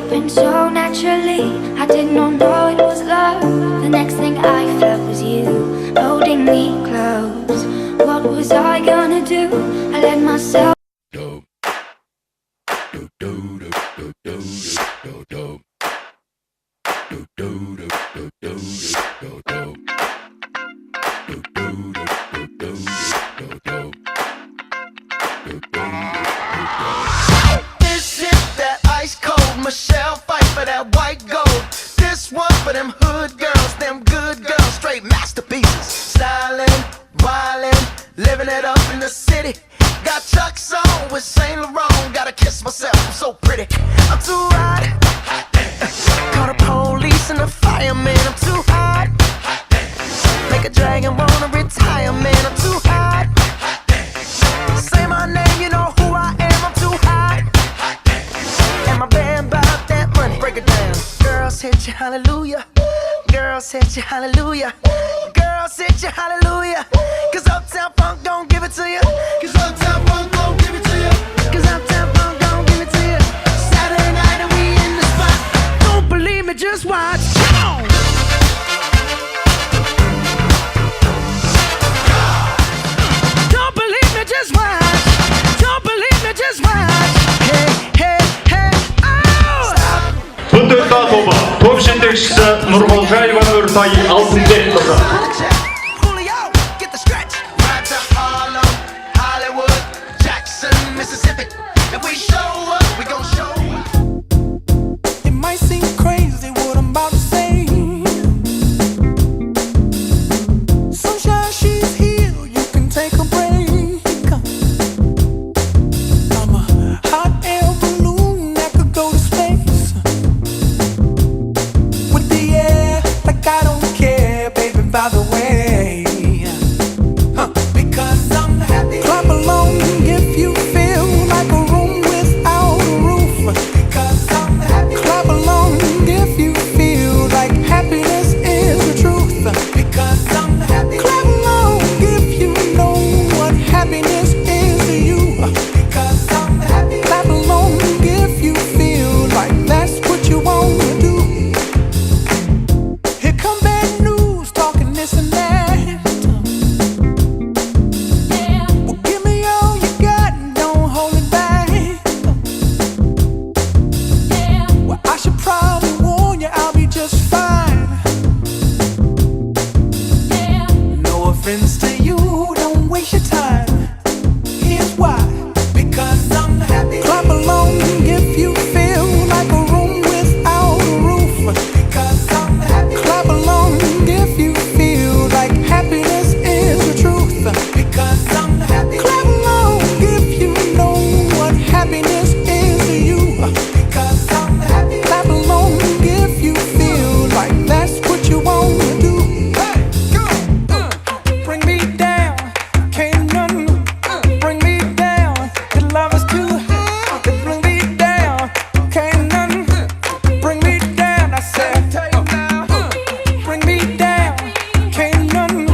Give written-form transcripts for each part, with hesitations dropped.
happened so naturally. I did not know it was love. The next thing I felt was you holding me close. What was I gonna do? I let myself. This is that ice cold Michelle fight for that white gold. This one for them hood girls, them good girls, straight masterpieces. Styling, wildin', living it up in the city. Got Chuck's on with Saint Laurent. Gotta kiss myself, I'm so pretty. I'm too hot. Call the police and the fireman. I'm too hot. Make a dragon wanna retire, man. I'm too hot. Say my name, you know who I am. I'm too hot. And my band bought that money. Break it down. Girls hit you, hallelujah. Girls hit you, hallelujah. Girls hit you, hallelujah. Cause Uptown Funk don't give it to you. Cause Uptown Funk don't give it to you. Cause Uptown Funk don't give it to you. Saturday night and we in the spot. Don't believe me, just watch. Come on. Don't believe me, just watch. Don't believe me, just watch. Hey, hey, hey, oh! Бұл төрт A тобы топ жетекшісі Нұрғалжаева Нұртай алтын бет тұрды. Julio, get the stretch. Ride to Harlem, Hollywood, Jackson, Mississippi. If we show up, we gon' show up. It might seem crazy what I'm about to say. Sunshine, she's here, you can take a break. I'm a hot air balloon that could go to space. With the air, like I don't care, baby, by the way. Because I'm happy. Clap along if you feel like a room without a roof. Because I'm happy. Clap along if you feel like happiness is the truth. Because I'm happy. Clap along if you know what happiness is to you. Because I'm happy. Clap along if you feel like that's what you want to do. Here come bad news, talking this and that. Well, give me all you got and don't hold it back. Well, I should probably warn you, I'll be just fine. No offense to you, don't waste your time. Here's why. Because I'm happy. Clap along if you feel like a room without a roof. Because I'm happy. Clap along if you feel like happiness is the truth. Because I'm happy. Clap along if you know what happiness is to you. Because I'm happy. Clap along if you feel like that's what you want to do. Hey, go! Bring me down, can't none bring me down. Your love is too hot. Bring me down, can't none bring me down. I said, bring me down, can't none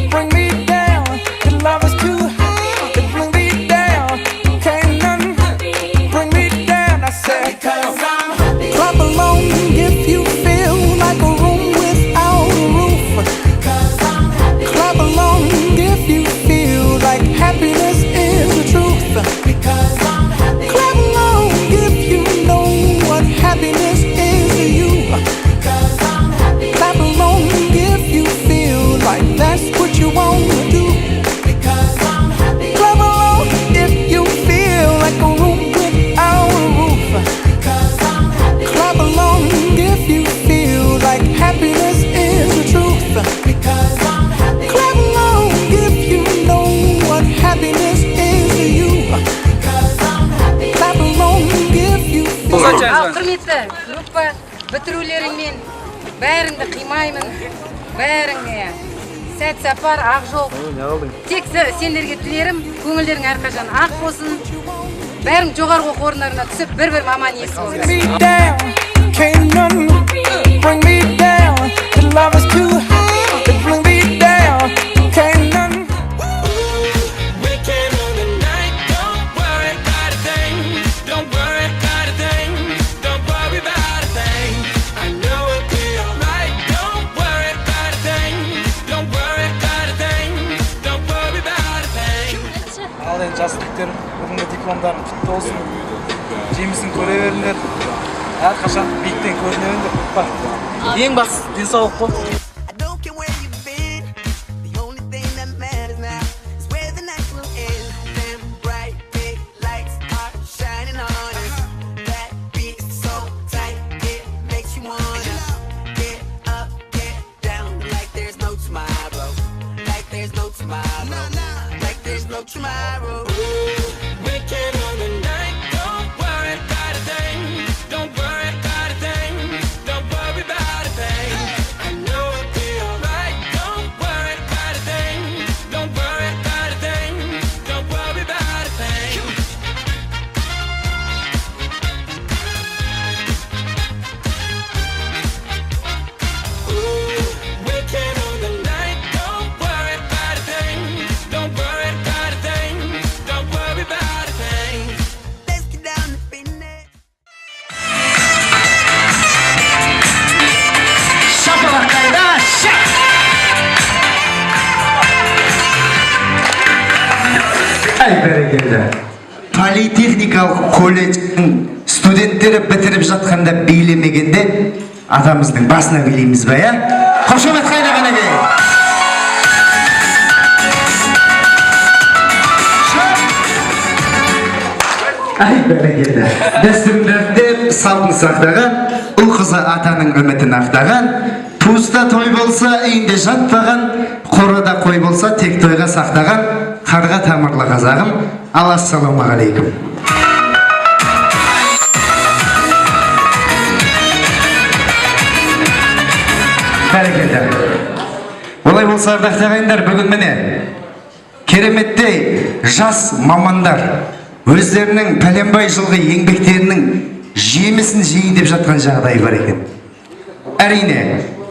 bring me down. Your love is too hot. Bring me down, can't none bring me down. I said, because I'm happy. Clap along if you feel like a room without a roof. Because I'm happy. Clap along if you feel like happiness is the truth. Because I'm happy. Clap along if you know what happiness is to you. Because I'm happy. Clap along if you feel like that's what you want to do. Because I'm happy. Clap along if you feel like a room without a roof. Because I'm happy. Clap along if you feel like happiness is the truth. Because I'm happy. Clap along if you know what happiness is to you. Because I'm happy. Clap along if you feel. Ал құрметті группа бітірулеріңмен бәріңді қимаймын, бәріңе сәт сапар, ақ жол. Тек сендерге тілерім, көңілдерің әрқашан ақ болсын, бәрің жоғарғы оқу орындарына түсіп, бір-бір маман иесі болыңдар. Bring me down, can't none bring me down. Your love is too hot. Bring me down, can't none. We came on the night. Don't worry about a thing. Don't worry about a thing. Don't worry about жас түлектер бүгінгі дипломдарың құтты болсын. Жемісін көре беріңдер. Әрқашан биіктен көріне беріңдер. Ең бастысы денсаулық қой. Tomorrow, weekend on the night. Don't worry about a thing. Don't worry about a thing. Don't worry about a thing. I know it'll be alright. Don't worry about a thing. Don't worry about a thing. Don't worry about a thing. Ooh, weekend on the night. Don't worry about a thing. Don't worry about a thing. Don't worry about a thing. Let's get down to business. Şapalak kayda şak! Ай бәрекелді. Политехникалық колледждің студенттері бітіріп жатқанда билемегенде атамыздың басына билейміз ба, я? Қошемет қайда қанеке? Ай бәрекелді. Дәстүрлерде салтын сақтаған, ұл қызы атаның үмітін ақтаған, туыста той болса үйінде жатпаған, қорада қой болса тек тойға сақтаған, қарға тамырлы қазағым, ассалаумағалейкум. Бәрекелді. Олай болса ардақты ағайындар, бүгін міне кереметтей жас мамандар өздерінің пәленбай жылғы еңбектерінің жемісін жейін деп жатқан жағдай бар екен. Әрине,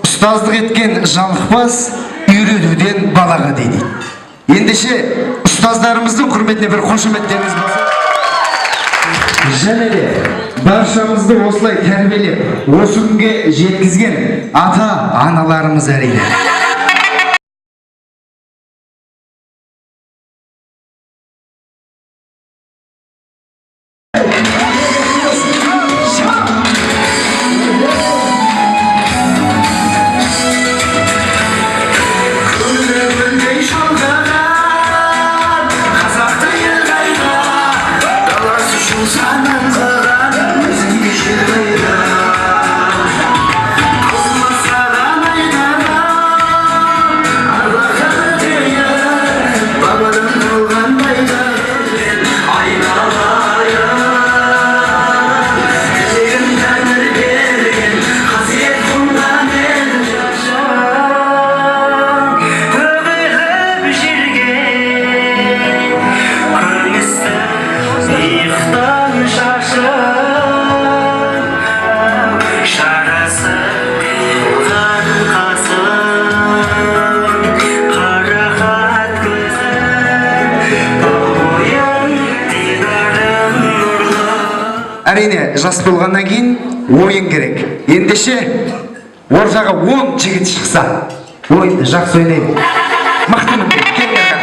ұстаздық еткен жалықпас, үйретуден балаға дейді. Ендеше ұстаздарымыздың құрметіне бір қошеметтеріңіз болса. Және де баршамызды осылай тәрбиелеп, осы күнге жеткізген ата-аналарымыз әрине. Әрине, жас болғаннан кейін ойын керек. Ендеше ортаға 10 жігіт шықса, ойынды жақсы ойнайды. Мақтымын, келіңдер.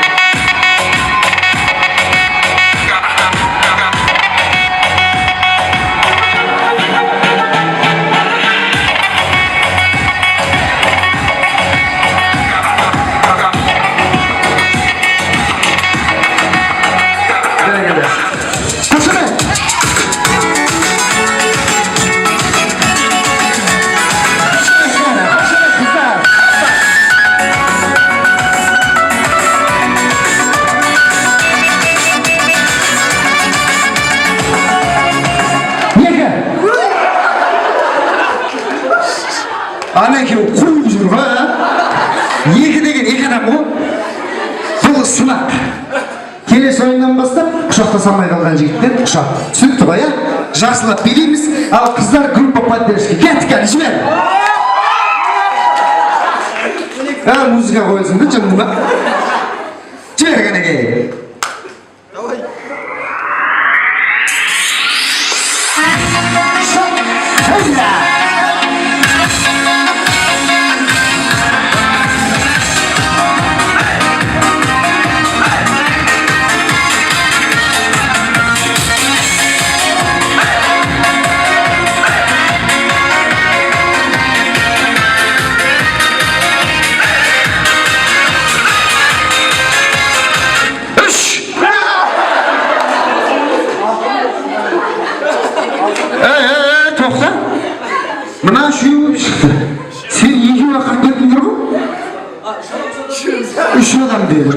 Анеке қойып жүр ба? Екі деген екі адам ғой. Бұл сынақ. Келесі ойыннан бастап құшақта салмай қалған жігіттер құшақ. Түсінікті ғой, я? Жақсылап билейміз, ал қыздар группа поддержки. Кеттік әлі жібер. Музыка қойылсын бі, жымды ма? Жібер қанеке.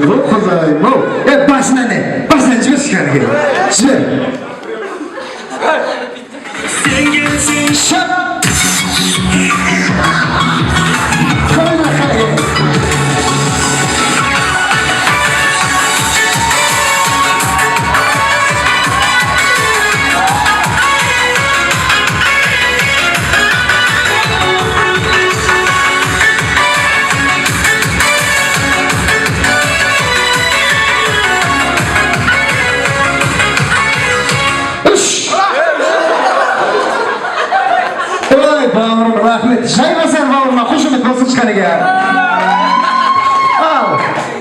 Құдайым-ау. Басына не? Басынан жіберші кәнігі. Жібер. Шап! Қойма кәнігі. Бауырым, рахмет. Жайбасар бауырыма қошемет болсын шқаныға. Ал,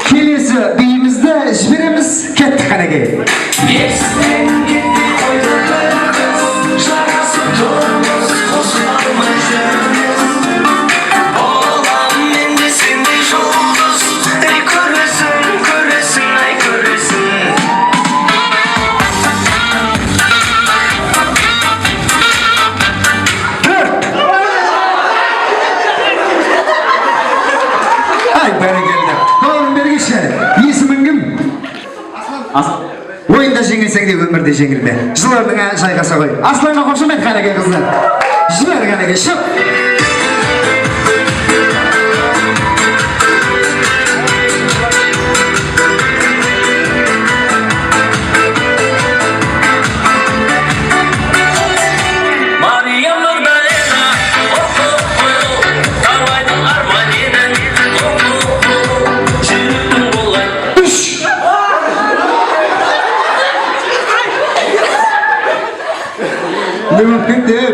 келесі биімізді жібереміз, кеттік қаныға. Ойында жеңілсең де өмірде жеңілме. Жылырдың жайғаса ғой. Асланға қошемет қаныға қыздар. Жібер қаныға, шып!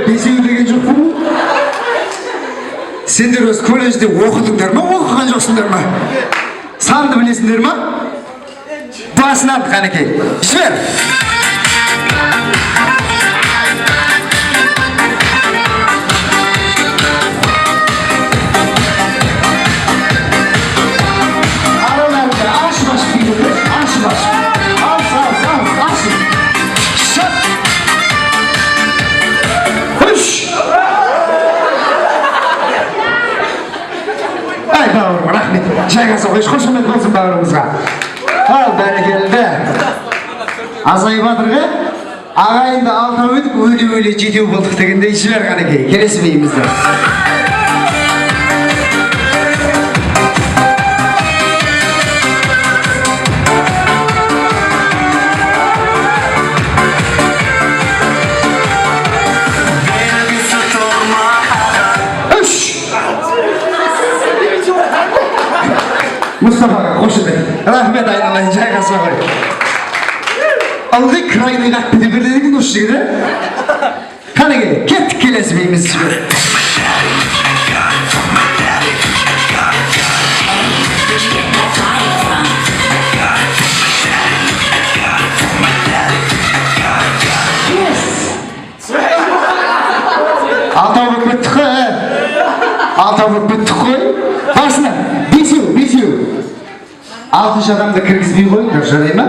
Бесеу деген жоқ бұл? Сендер өз колледжде оқыдыңдар ма, оқыған жоқсыңдар ма? Санды білесіңдер ма? Басынан қанекей. Жібер! Араларында ашып-ашып биліңдер, ашып-ашып. Ашып. Шап! Ай, бауырым, рахмет. Жайғаса қойш, қошемет болсын бауырымызға. Ал, бәрекелді. Азайып атырға, ағайынды алта өтіп, өлі-өлі жетеу болдық дегенде жібер қанекей. Келесі бейімізді. Мұстафаға қошемет. Рахмет айналайын, жайғаса ғой. Алғы крайны қақты деп берді деген осы жігіді. Қанеге, кеттік келесі бейміз жібер. Алтау болып беттік қой, алтау болып беттік қой. Басына, бесеу. Алтыншы адамды кіргізбей қойыңдар, жарай ма?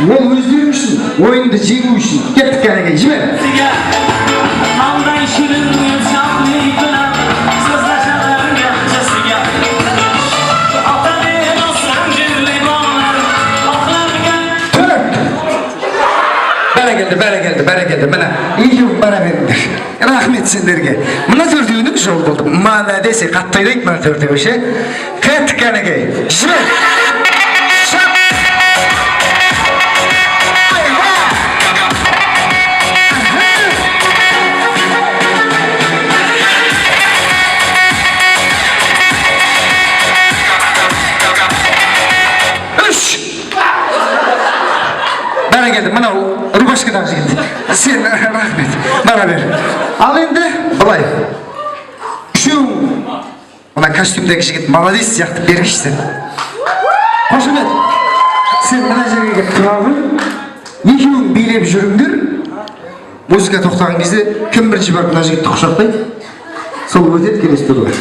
Ол өздері үшін, ойынды жеңу үшін. Кеттік кәнеге, жібер! Бәрекелді, мына екеуін бара беріңдер. Рахмет сендерге. Мына төртеуінің жол болды. Мана десе қаттайдайық мына төртеу ше. Кеттік кәнеге, жібер! Бәрекелді, мынау рубашкадағы жігіт. Сен рахмет, бара бер. Ал енді, былай. Үшеуің, мына костюмдегі жігіт молодец сияқты бергішсің. Қошемет, сен мына жерге кеп тұра ғой. Екеуің билеп жүріңдер. Музыка тоқтаған кезде кім бірінші барып мына жігітті құшақтайды? Сол өтеді келесі турға.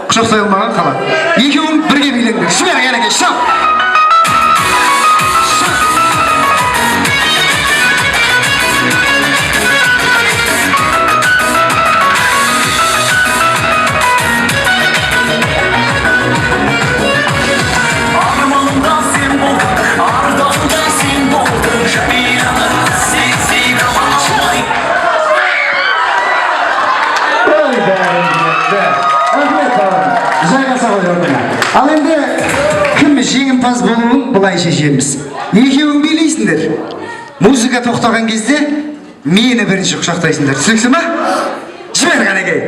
Құшақтай алмаған қалады. Екеуің бірге билеңдер. Жібер кәнеге, шап! жеңімпаз болуын былай шешеміз. Екеуің билейсіңдер. Музыка тоқтаған кезде мені бірінші құшақтайсыңдар. Түсініксіз ма? Жібер Қанекей.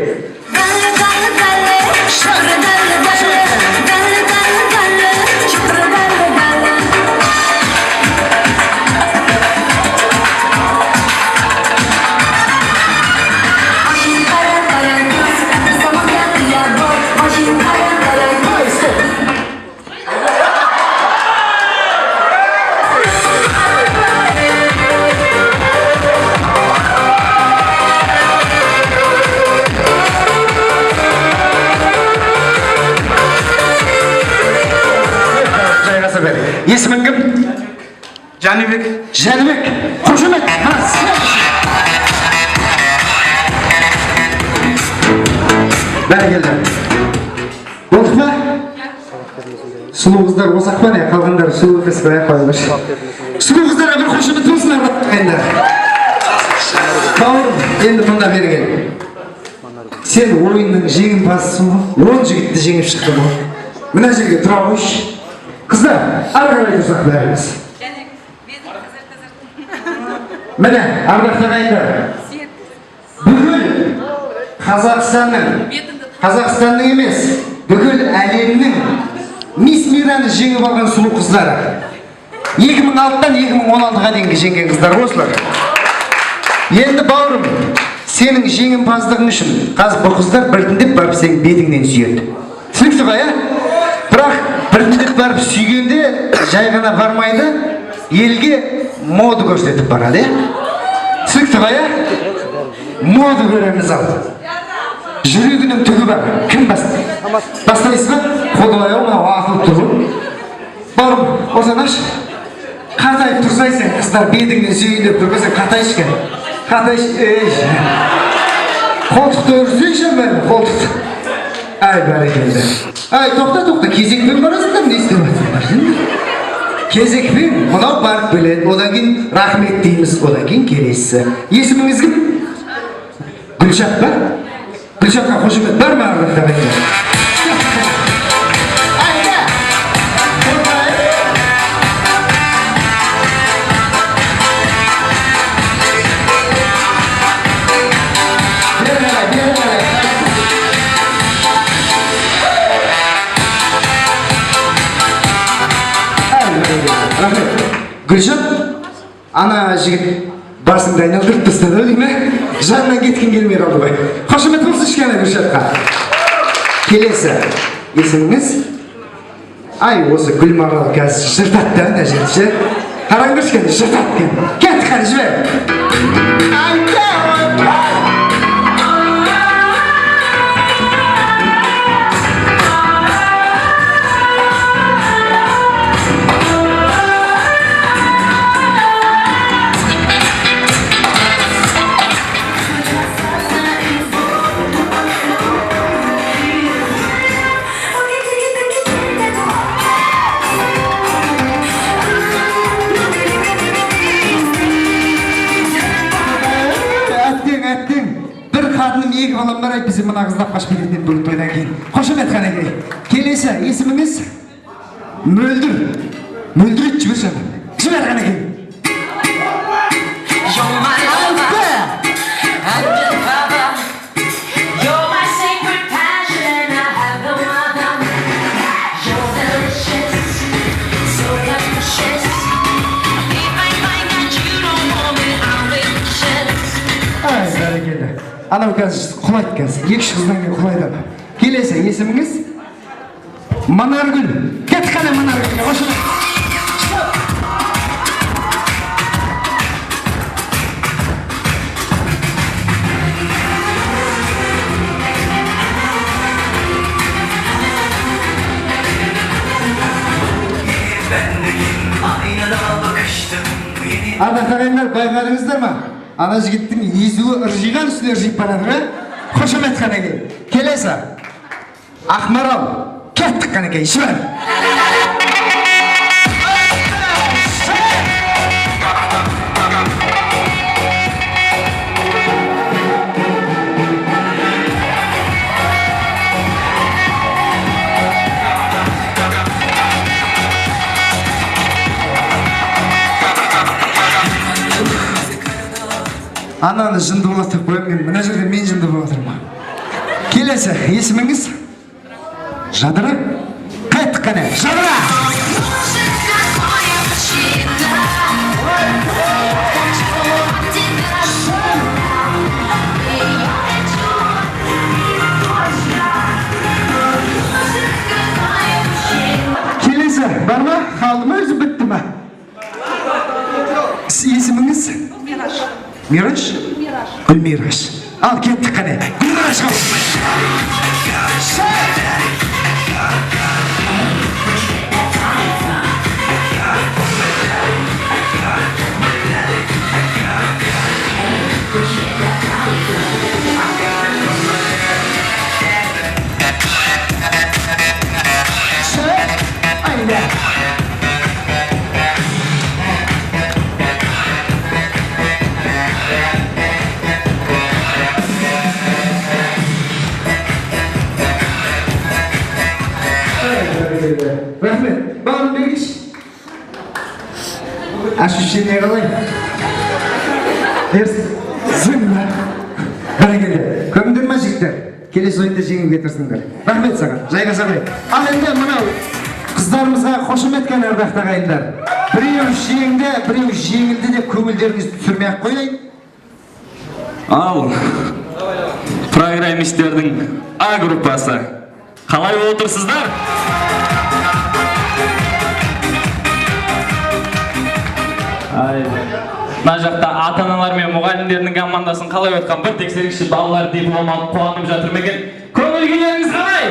Есімің кім? Жәнібек. Жәнібек. Қошемет. Бәрекелді. Болдық па? Сұлу қыздар осақ па не? Қалғандар сұлу емес па? Сұлу қыздарға бір қошемет болсын ағайындар. Бауырым, енді мұнда берген. Сен ойынның жеңімпазысың ғой. 10 жігітті жеңіп шықты ғой. Мына жерге тұра қойшы. Қыздар, ары қарай тұрсақ бәріміз. Міне, ардақты ағайындар. Бүкіл Қазақстанның емес, бүкіл әлемнің Мисс Мираны жеңіп алған сұлу қыздары. 2006-тан 2016-ға дейінгі жеңген қыздар осылар. Енді бауырым, сенің жеңімпаздығың үшін қазір бұл қыздар біртіндеп барып сенің бетіңнен сүйеді. Түсінікті ғой, бірақ біртіндеп барып сүйгенде жай ғана бармайды, елге моды көрсетіп барады. Түсінікті ғой, моды көреміз ал. Жүрегінің түгі бар. Кім бастайсыз ба? Қолдылай мынау атылып тұру. Бауырым, осанаш, қатайып тұрсайсың, қыздар бетіңнен сүйіндеп тұрғызың, қатайшы кән. Қатайшы, қолтықты өрсейші мен, қолтықты. Ай, бәрекелді. Ай, тоқта, кезекпен барасыңдар, не істеп жатсыңдар? Кезекпен, мынау барып біледі, одан кейін рахмет дейміз, одан кейін келесі. Есіміңіз кім? Гүлшат па? Гүлшатқа қошемет бар ма ағайындар? Гүлшат, ана жігіт басыңды айналдырып тастады ау дейме? Жанынан кеткен келмей қалды ғой. Қошемет болсын кішкене Гүлшатқа. Келесі, есіміңіз? Ай, осы Гүлмарал қазір жыртады да ана жерді ше. Қараңғыр кішкене жыртады екен. Кет қане жібер. Екі балам бар ай, бізде мына қыздап қашып кететін бүгін тойдан кейін. Қошемет Қанекей. Келесі, есіміңіз? Мөлдір. Мөлдір ет жібер жаңа. Жібер Қанекей. Анау қазір құлайды қазір, екі-үш қыздан кейін құлайды. Келесі, есіміңіз? Манаргүл. Кет қане Манаргүлге, қошемет. Ардақты ағайындар, байқадыңыздар ма? Ана жігіттің езуі ыржиған үстіне ыржиып барады ғой. Қошемет Қанекей. Келесі. Ақмарал. Кеттік Қанекей, шыбар. ананы жынды болатып қоямын, мына жерде мен жынды болып отырмын. Келесі, есіміңіз? Жадыра? Қайттық қане, Жадыра! Келесі, бар ма? Қалды ма, өзі бітті ма? Есіміңіз? Мираш? Гүлмираш. Ал кеттік қане, Гүлмираш қал. Рахмет, бағын бергіш. Ощущение қалай? Зың ба? Қаракелі, көмдер ма жігіттер? Келесі ойында жеңіп кетірсіңдер. Рахмет саған, жайғаса қой. Ал енді мынау қыздарымызға қошемет ардақты ағайындар. Біреу жеңді, біреу жеңілді деп көңілдеріңізді түсірмей-ақ қояйын. Ал программистердің А группасы қалай отырсыздар? Мына жақта ата-аналар мен мұғалімдердің командасын қалай өткен бір тексеріңізші, балалар диплом алып қуанып жатыр ма екен? Көңіл күйлеріңіз қалай?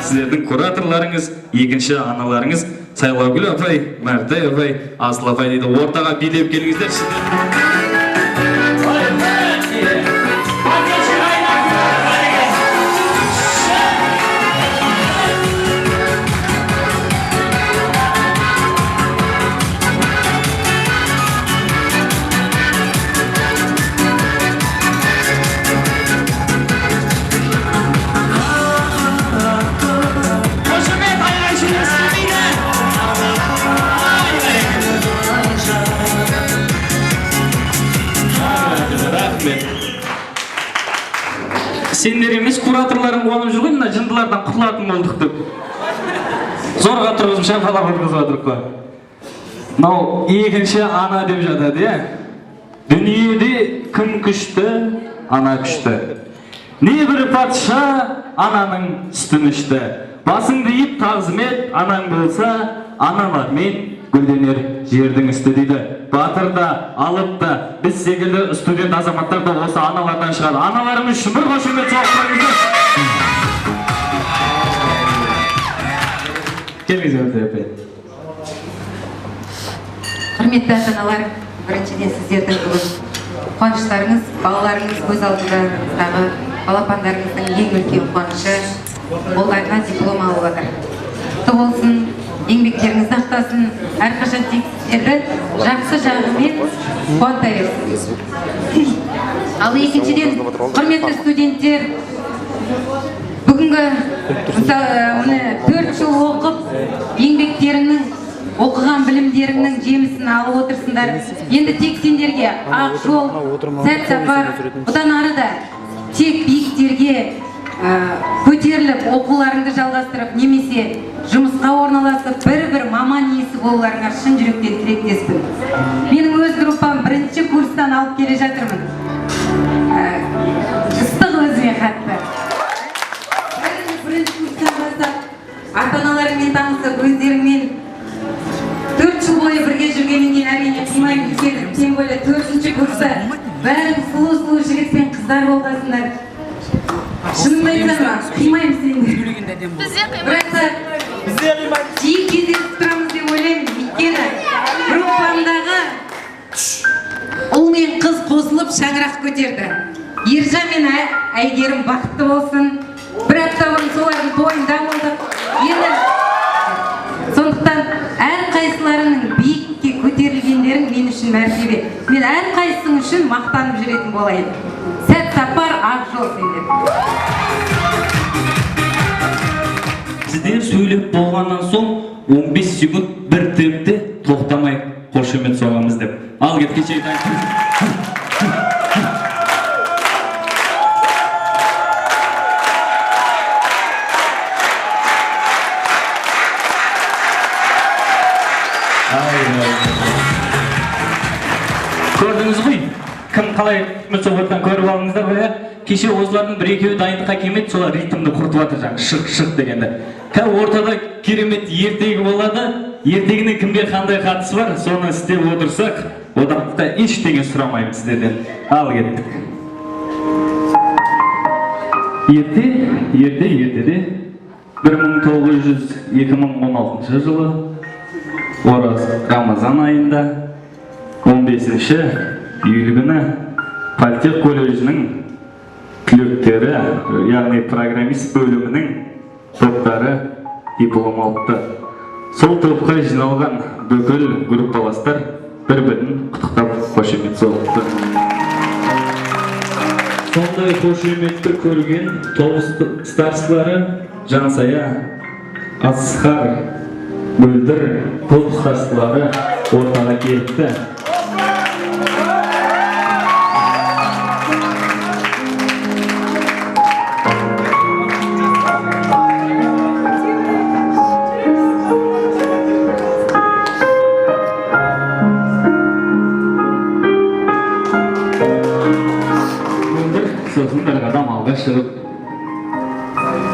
Сіздердің кураторларыңыз, екінші аналарыңыз Сайлаугүл апай, Мәртай апай, Асыл апай дейді, ортаға билеп келіңіздер. Сендер емес кураторларың қуанып жүр ғой, мына жындылардан құтылатын болдық деп. Зорға тұрғызып шампалар отырғызып отырып қой. Мынау екінші ана деп жатады, иә? Дүниеде кім күшті, ана күшті. Небір патша ананың сүтін ішті. Басыңды иіп тағзым ет, анаң болса, аналармен гүлденер жердің үсті дейді. Батыр да, алып да, біз секілді студент азаматтар да осы аналардан шығады. Аналарымыз үшін бір қошемет соғып қойыңыздар. Келіңіз Мәртай апай. Құрметті ата-аналар, біріншіден сіздердің бүгін қуаныштарыңыз, балаларыңыз көз алдыңыздағы балапандарыңыздың ең үлкен қуанышы, қолдарына диплом алып отыр. Құтты болсын, еңбектеріңіз ақтасын, әрқашан тек сіздерді жақсы жағымен қуанта берсін. Ал екіншіден, құрметті студенттер, бүгінгі мысалы 4 жыл оқып, еңбектеріңнің, оқыған білімдеріңнің жемісін алып отырсыңдар. Енді тек сендерге ақ жол, сәт сапар, бұдан ары да тек биіктерге көтеріліп, оқуларыңды жалғастырып, немесе жұмысқа орналасып, бір-бір маман иесі болуларыңа шын жүректен тілектеспін. Менің өз группам бірінші курстан алып келе жатырмын. Ыстық өзіме қатты. Бірінші курстан бастап, ата-аналарыңмен танысып, өздеріңмен 4 жыл бойы бірге жүргеннен әрине қимаймын десеңіз, тем более 4-ші курста бәрің сұлу-сұлу жігіт пен қыздар болғансыңдар. Шынымды айтсам ма, қимаймын сендер. Бірақ жиі кездесіп тұрамыз деп ойлаймын. Өйткені группамдағы ұл мен қыз қосылып шаңырақ көтерді. Ержан мен Әйгерім бақытты болсын. Бір апта бұрын солардың тойында болдық. Енді сондықтан әрқайсыларының биікке көтерілгендерің мен үшін мәртебе. Мен әрқайсың үшін мақтанып жүретін болайын. Сәт сапар, ақ жол сендер. Сіздер сөйлеп болғаннан соң 15 секунд бір темпте тоқтамай қошемет соғамыз деп. Ал кет кешегі көрдіңіз ғой, кім қалай соғырттан көріп алыңыздар ғой, кеше осылардың бір екеуі дайындыққа келмейді, солар ритмді құртып жатыр жаңағы шық дегенде. Ортада керемет ертегі болады, ертегінің кімге қандай қатысы бар, соны істеп отырсақ, одаққа ештеңе сұрамаймыз сіздерден. Ал кеттік. Ертеде 1916 жылы Рамазан айында 15-ші үйлігіні Политех колледжінің түлектері, яғни программист бөлімінің топтары диплом алды. Сол топқа жиналған бүкіл группаластар бір-бірін құттықтап қошемет соқты. Сондай қошеметті көрген тобыс старшылары Жансая, Асқар, Мөлдір топ старшылары ортаға келді. Сосын бір адам алға шығып,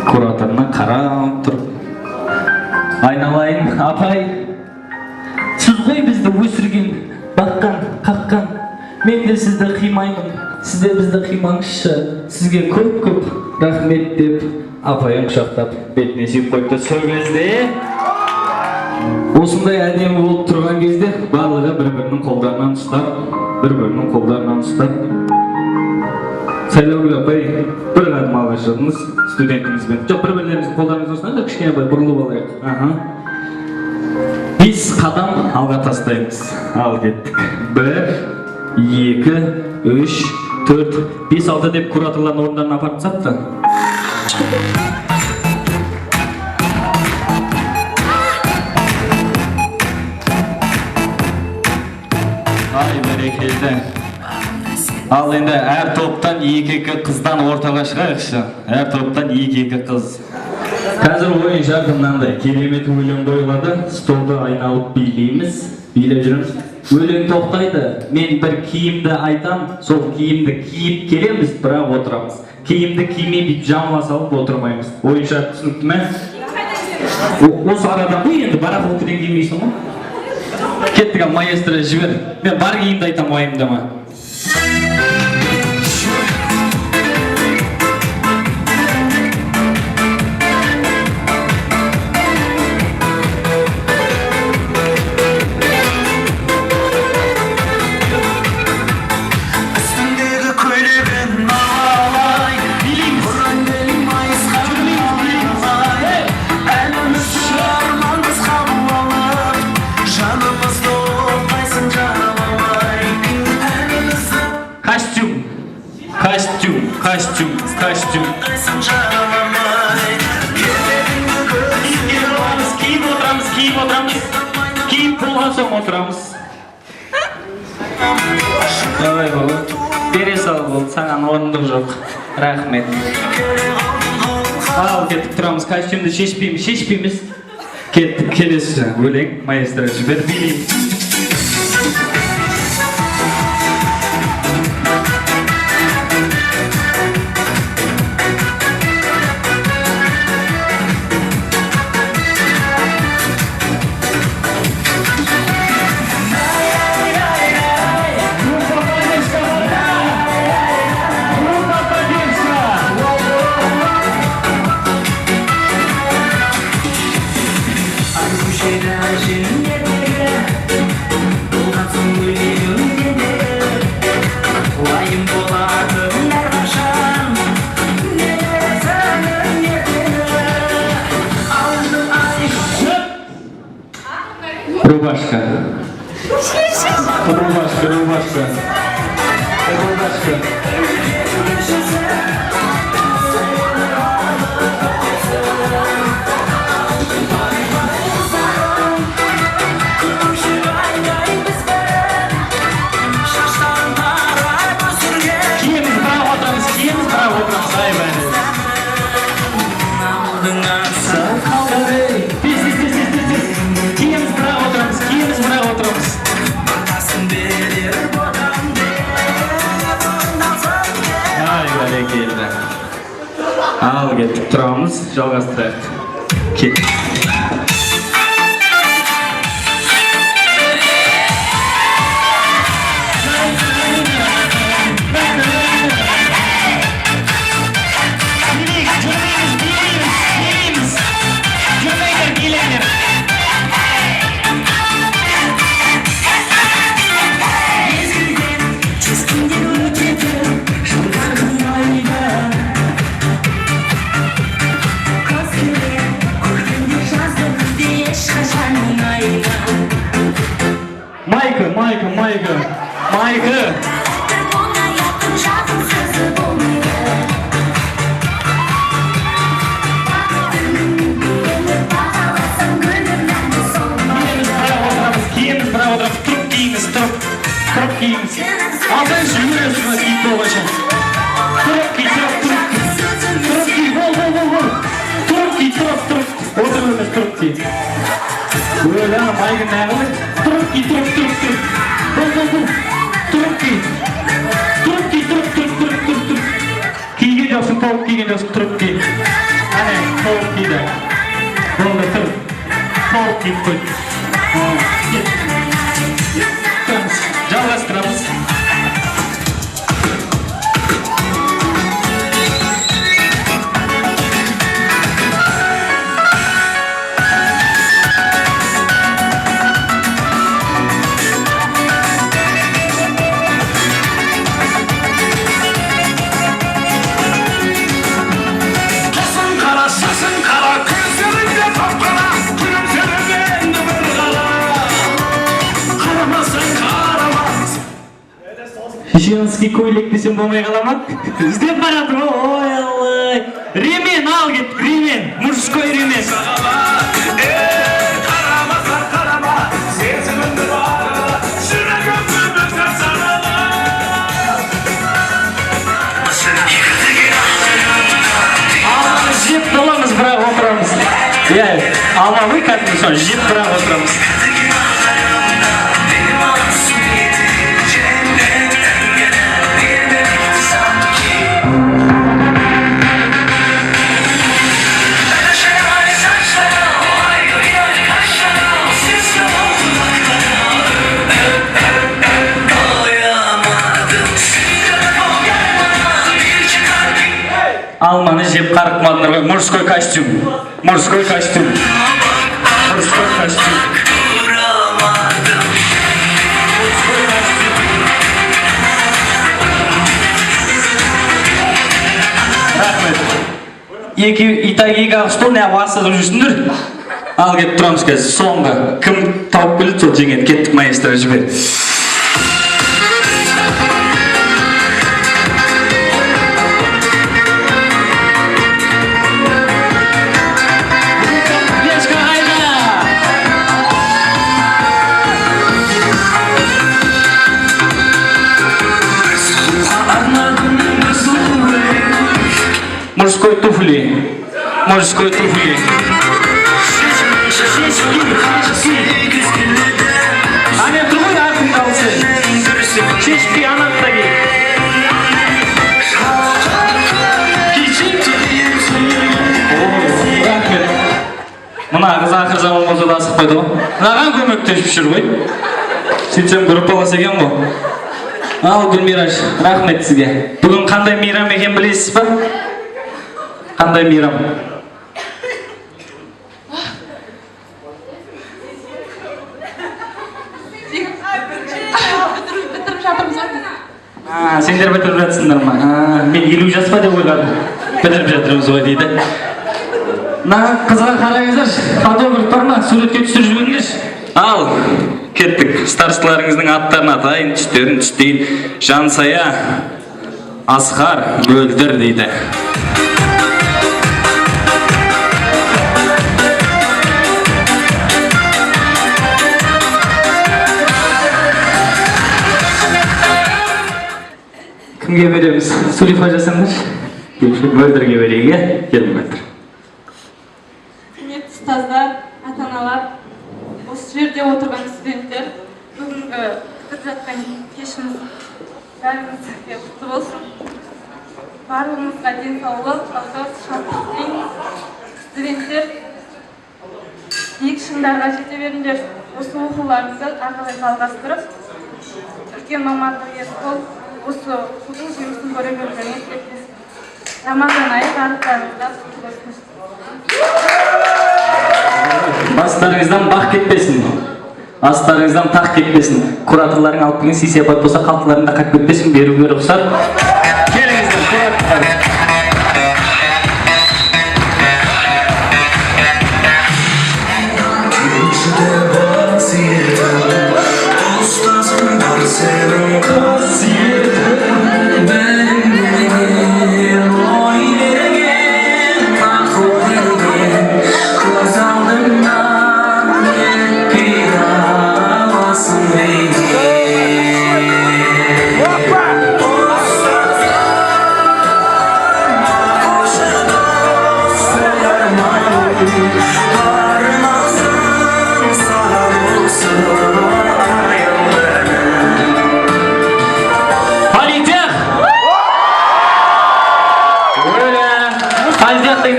кураторына қарап тұрып, айналайын, апай, сіз ғой бізді өсірген, баққан, қаққан, мен де сізді қимаймын, сізде бізді қимаңызшы, сізге көп рахмет деп, апайын құшақтап, бетіне сүйіп қойыпты. Сол кезде, осындай әдемі болып тұрған кезде, барлығы бір-бірінің қолдарынан ұстап, Сайлау апай, бір қадым алға шығыңыз студентімізбен. Жоқ, бір-бірлеріңіздің қолдарыңыз осындай, кішкене апай бұрылып алайық. 5 қадам алға тастаймыз. Ал кеттік. 1, 2, 3, 4, 5, 6 деп кураторлардың орындарына апарып тастапты. Ай, бәрекелді. Ал енді әр топтан 2 қыздан ортаға шығайықшы. Әр топтан 2 қыз. Қазір ойын шарты мынандай, керемет өлең қойылады, столды айналып билейміз, билеп жүреміз. Өлең тоқтайды, мен бір киімді айтам, сол киімді киіп келеміз, бірақ отырамыз. Киімді киімей бит жамыла салып отырмаймыз. Ойын шарты түсінікті ме? Осы арадан ғой енді барақ оқыден келмейсің ғой? Кеттік, маэстро жібер. Мен бар киімді айтам, уайымдама. Костюм. Киіп болған соң отырамыз. Давай бала, бере сал бол, саған орындық жоқ. Рахмет. Ал кеттік тұрамыз, костюмді шешпейміз. Кеттік, келесі өлең, маэстро жібер билейміз. Рубашка. жатырмыз, жалғастырайық. Кет. Майкы. Киіміз, бірақ отырып, тұрып киіңіз, тұрып киіңіз. Алдан жүресіз киіп болғаша. Тұрып ки, тұрып ки, бол. Тұрып ки, тұрып. Отырып емес, тұрып ки. Өлі, майкы нәғылы. Тұрып ки, тұрып. Бол. Тұрып ки. Киген жоқсың, толып киген жоқсың, тұрып ки. Әне, толып киді. Болды, тұрып. Толып киіп қой. Жалғастырамыз. Женский көйлек десем болмай қала ма? Іздеп баратыр, ой аллай. Ремен ал кет, ремен, мужской ремен. Алманы жеп боламыз, бірақ отырамыз. Алма вы кәдімгі сон, жеп бірақ отырамыз. Алманы жеп қарықмадыңдар ғой, мужской костюм. Рахмет. Итаги ағыстон асығып жүрсіңдер. Ал кет тұрамыз қазір, соңғы. Кім тауып келді, сол жеңеді, кеттік маэстро жібер. Мужской туфли. Ане тұрғын артында алсы. Шешпей анаттаги. Рахмет. Мұна қыз ақыр заман болса да асық қойды ғой. Мынаған көмектесіп жүр ғой. Сөйтсем группалас екен ғой. Ал Гүлмираш, рахмет сізге. Бүгін қандай мейрам екен білесіз ба? Қандай мейрам? Бітіріп жатырмыз ғой. Сендер бітіріп жатсыңдар ма? Мен 50 жас па деп ойладым. Бітіріп жатырмыз ғой дейді. Қызға қараңыздар, фотограф бар ма? Суретке түсіріп жіберіңдерші. Ал, кеттік. Старшыларыңыздың аттарын атайын, түстерін түстейін. Жансая, Асқар, Мөлдір дейді. Кімге береміз? Сурифа жасаңдар. Мөлдірге берейік, кел Мөлдір. Құрметті ұстаздар, ата-аналар, осы жерде отырған студенттер, бүгінгі өтіп жатқан кешіміз бәрімізге құтты болсын. Барлығымызға денсаулық, бақыт, шаттық тілейміз. студенттер биік шыңдарға жете беріңдер. Осы оқуларыңызды ары қарай жалғастырып, үлкен мамандық иесі болып, осы оқудың жемісін көре берулеріңе тілектеспін. Рамазан айы барлықтарыңызға құтты болсын. Бастарыңыздан бақ кетпесін, астарыңыздан тақ кетпесін. Кураторларың алып келген сый-сияпат болса, қалталарыңда қап кетпесін. Беруге рұқсат. Келіңіздер, кураторлар.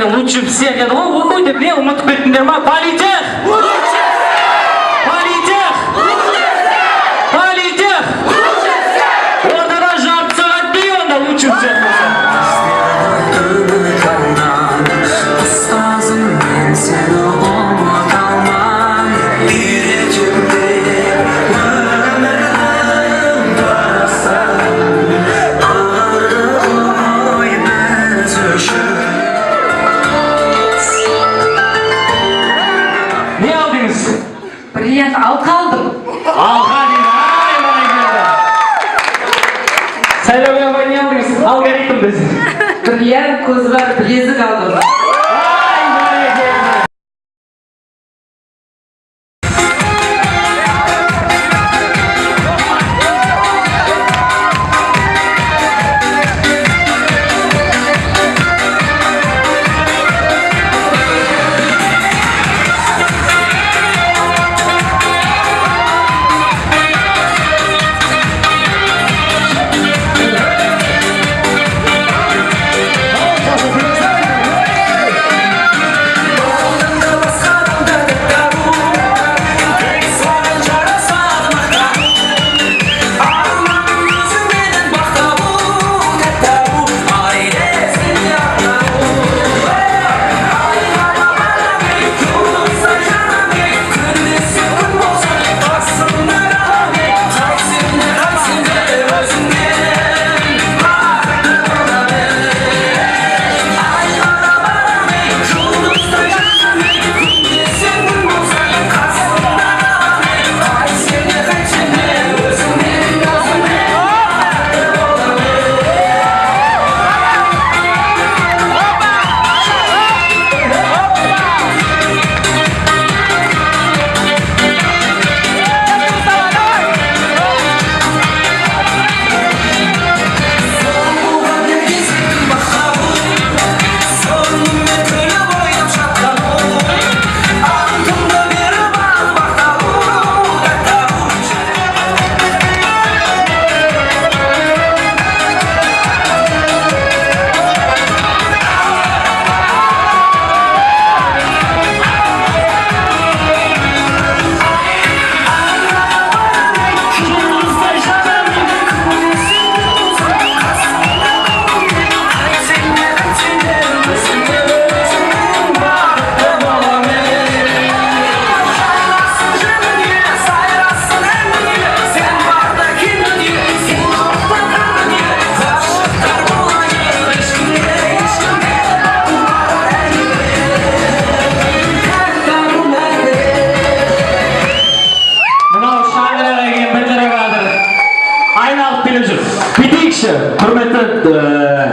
Лучше всех, я думал, вы ходите, блин, ұмытып кеттіңдер ма? Политех! Политех! Политех! Ортада жарты сағат бей, онда лучше всех. Бриллиант алып қалдым. Алға дейді, ай, бай келді. Сайлауға бай не алдыңыз? Алгоритм десін. Бриллиант көзі бар білезік алдым.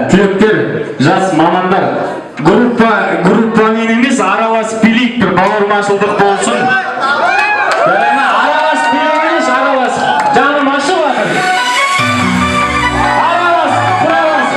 Түлектер, жас мамандар, группамен емес аралас билік бір бауырмашылдық болсын. Аралас билік емес, аралас жаным ашып атыр. Аралас, құралас,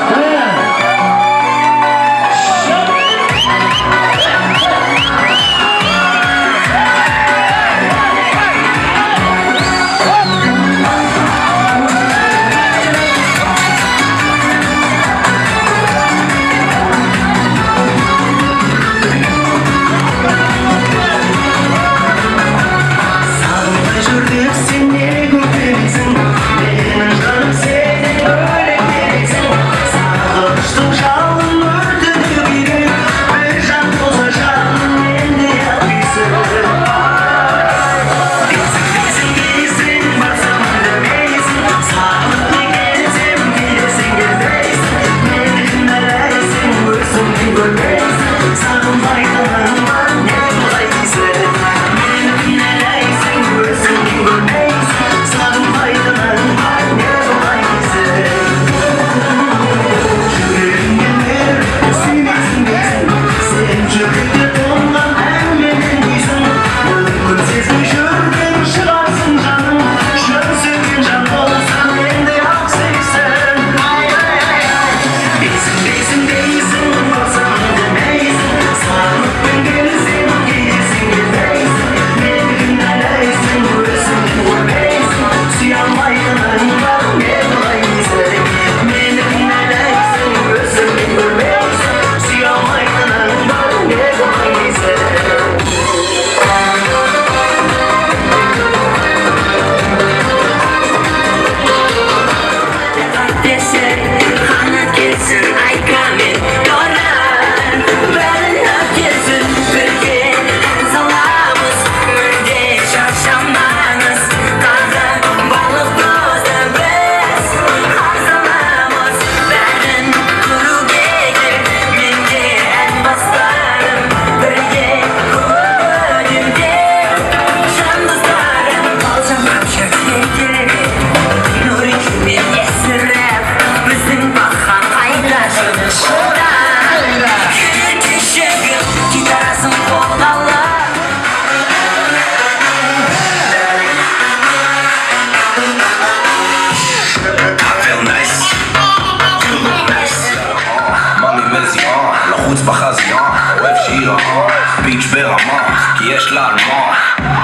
Yaşlar mor,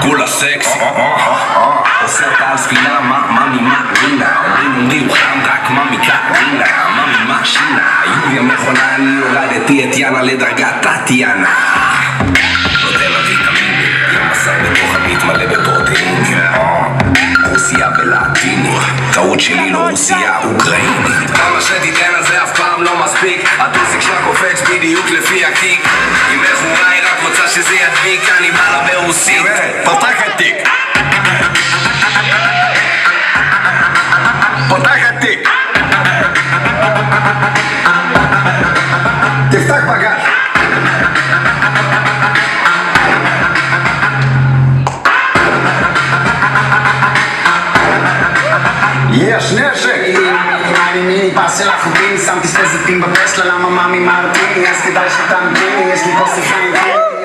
gula sexy Och sätt alls fina, mami Marina Rin un rio handak, mami Katrina Mami Machina, lluvia mejorani Orare Tietiana, le draga Tatiana נותן לה ויטמיני מסע בתוך מתמלא בפרוטאינים רוסיה בלטיני טעות שלי לא רוסיה אוקראינית כמה שתיתן על זה אף פעם לא מספיק הטוסיק שלה קופץ בדיוק לפי הקיק אם איך אולי רק רוצה שזה ידביק אני בא לה ברוסית פתח התיק פתח התיק תפתח בגש יש נשק! אני פס של החוטים, שמתי שתי זיתים בפסלה, למה מאמי מרטיני, אז כדאי שתמתיני, יש לי פה שיחה עם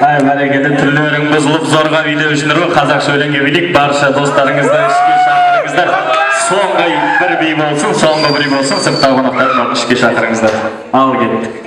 Ай, бәрекелді түрлерің бұзылып зорға билеушілер ғой, қазақ сөйленге билік барша достарыңызды ішке шақырыңыздар. Соңғы бір би болсын, соңғы бір би болсын, сыртта қонақтарды ішке шақырыңыздар. Ал кеттік.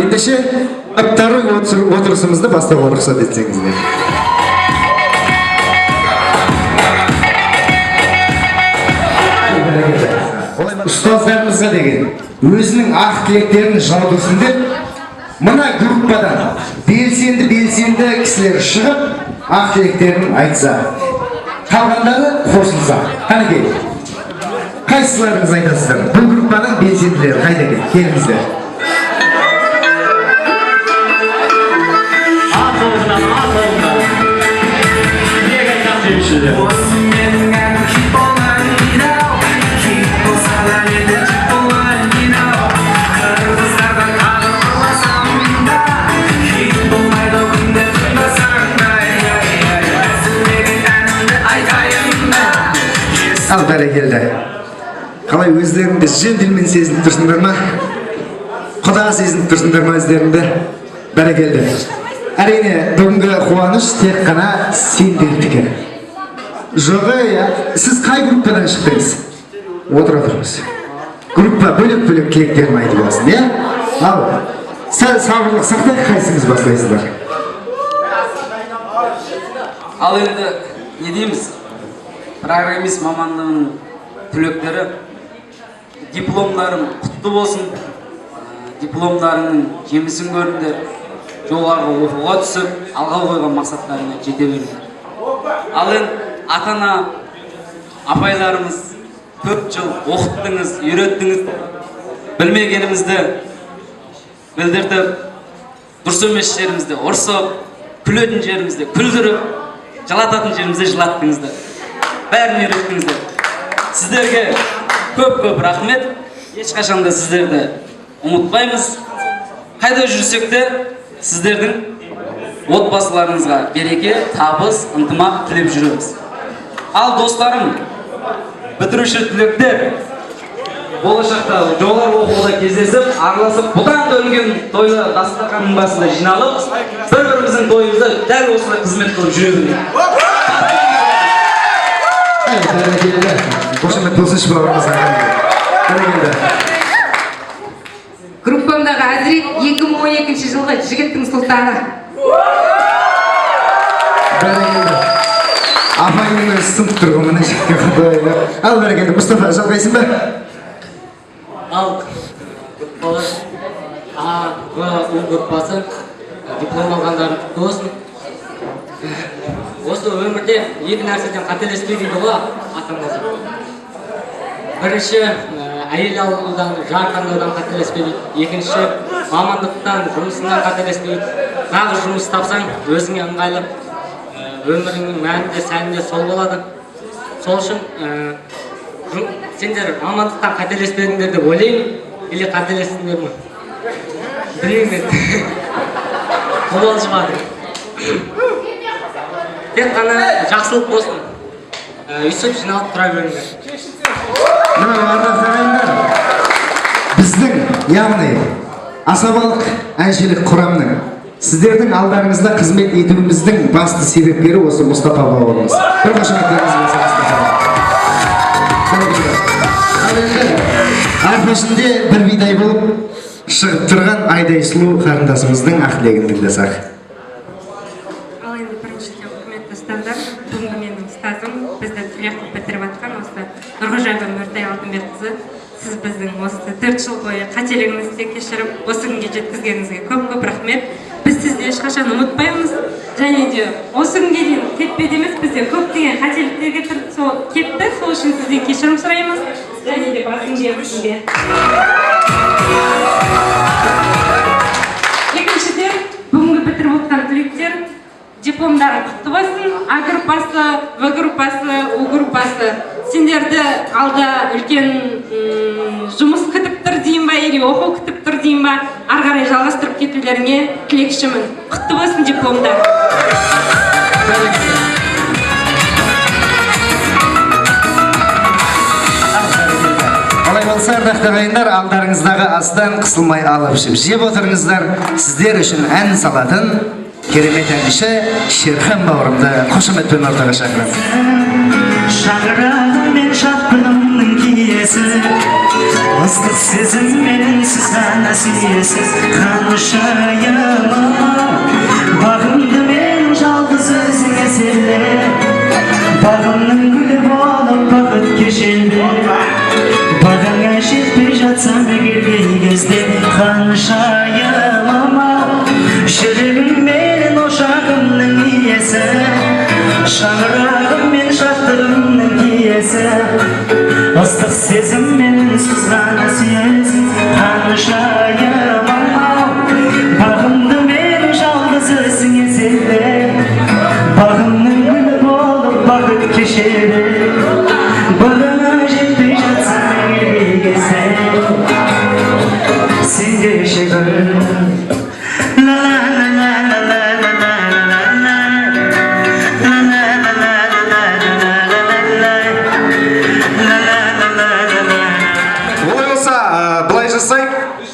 Ендеше аптары отырысымызды бастауға рұқсат етсеңіздер. Ұстаздарымызға деген өзінің ақ тілектерін жаудырсын деп, мына группадан белсенді кісілер шығып, ақ тілектерін айтса, қалғандары қосылса. Қанекей, қайсыларыңыз айтасыздар? Бұл группаның белсенділері қайда екен? Келіңіздер. Ал бәрекелді. Қалай өздеріңді жеңділмен сезініп тұрсыңдар ма? Құда сезініп тұрсыңдар ма өздеріңді? Бәрекелді. Әрине, бүгінгі қуаныш тек қана сендердікі. Жоғы, сіз қай группадан шықтыңыз? Отыра тұрыңыз. Группа бөлек-бөлек тілектерін айтып алсын, иә? Ал, сәл сабырлық сақтай қайсыңыз бастайсыздар? Ал енді не дейміз? Программист мамандығының түлектері дипломдарың құтты болсын, дипломдарыңның жемісін көріңдер, жоғарғы оқуға түсіп, алға қойған мақсаттарына жете беріңдер. Ал енді ата-ана апайларымыз көп жыл оқыттыңыз, үйреттіңіз, білмегенімізді білдіртіп, дұрыс емес жерімізді ұрсып, күлетін жерімізді күлдіріп, жылататын жерімізді жылаттыңыздар. Бәрін үйреттіңіздер. Сіздерге көп рахмет. Ешқашанда сіздерді ұмытпаймыз. Қайда жүрсек те сіздердің отбасыларыңызға береке, табыс, ынтымақ тілеп жүреміз. Ал достарым, бітіруші түлектер, болашақта жоғары оқуда кездесіп, араласып, бұдан да үлкен тойлы дастарханның басында жиналып, бір-біріміздің тойымызда дәл осылай қызмет қылып жүреміз. Қошемет болсыншы бауырымызға. Группамдағы Азрет 2012 жылғы жігіттің сұлтаны. Апайының өзі сынып тұрғы мұны жігітке қадайға. Ал бәрекелді, Мұстафа, жалғайсың ба? Ал группасы диплом алғандарын құтты болсын. Осы өмірде екі нәрседен қателеспей дейді ғой атамыз. Бірінші, әйел алудан, жар таңдаудан қателеспей дейді. Екінші, мамандықтан, жұмысынан қателеспей дейді. Нағыз жұмыс тапсаң, өзіңе ыңғайлы, өміріңнің мәнінде, сәнінде сол болады. Сол үшін сендер мамандықтан қателеспедіңдер деп ойлаймын, или қателестіңдер ме? Білмеймін. Қобалжымады. Тек қана жақсылық болсын. Үйсіп жиналып тұра беріңдер. Мына ардақты ағайындар, біздің, яғни асабалық әншілік құрамның сіздердің алдарыңызда қызмет етуіміздің басты себепкері осы Мұстафа бауырымыз. Бір қошеметтеріңіз болса. Арқасында бір бидай болып шығып тұрған Айдай сұлу қарындасымыздың ақ тілегін тыңдасақ. Ал енді біріншіден құрметті ұстаздар, бүгінгі менің ұстазым, бізді түлек қылып бітіріп жатқан осы Нұрғожаева Нұртай Алтынбекқызы, сіз біздің осы 4 жыл бойы қателігімізді кешіріп, осы күнге жеткізгеніңізге көп рахмет. Біз сізді ешқашан ұмытпаймыз, және де осы күнге дейін кетпеді емес, бізде көптеген қателіктерге кетті, сол үшін сізден кешірім сұраймыз, және де басыңызге. Екіншіден, бүгінгі бітіріп отқан түлектер дипломдары құтты болсын. А группасы, В группасы, У группасы. Сендерді алда үлкен жұмыс күтіп тұр дейін ба, или оқу күтіп тұр дейін ба, ары қарай жалғастырып кетулеріңе тілекшімін. Құтты болсын дипломдар. Олай болса, ардақты ағайындар, алдарыңыздағы астан қысылмай алып жеп отырыңыздар. Сіздер үшін ән салатын керемет әнші Шерхан бауырымды қошеметпен ортаға шақырамын. Шаңырағым мен шапқынымның киесі, ыстық сезім менің сіз ғана сүйесіз. Қанышайыма бағымды мен жалғыз өзіңе селе, бағымның гүлі болып бақыт кешелде. Бағыңа жетпей жатсам келген кезде, қанышайыма жүрегім менің ошағымның иесі, шаңырағым мен шаттығымның киесі, ыстық сезім менің сіз ғана сүйесіз. Қанышайыма бағымды менің жалғыз өзіңе селе, бағымның гүлі болып бақыт кешеді. Бағыңа жетпей жатсам келген кезде, сенде шегір.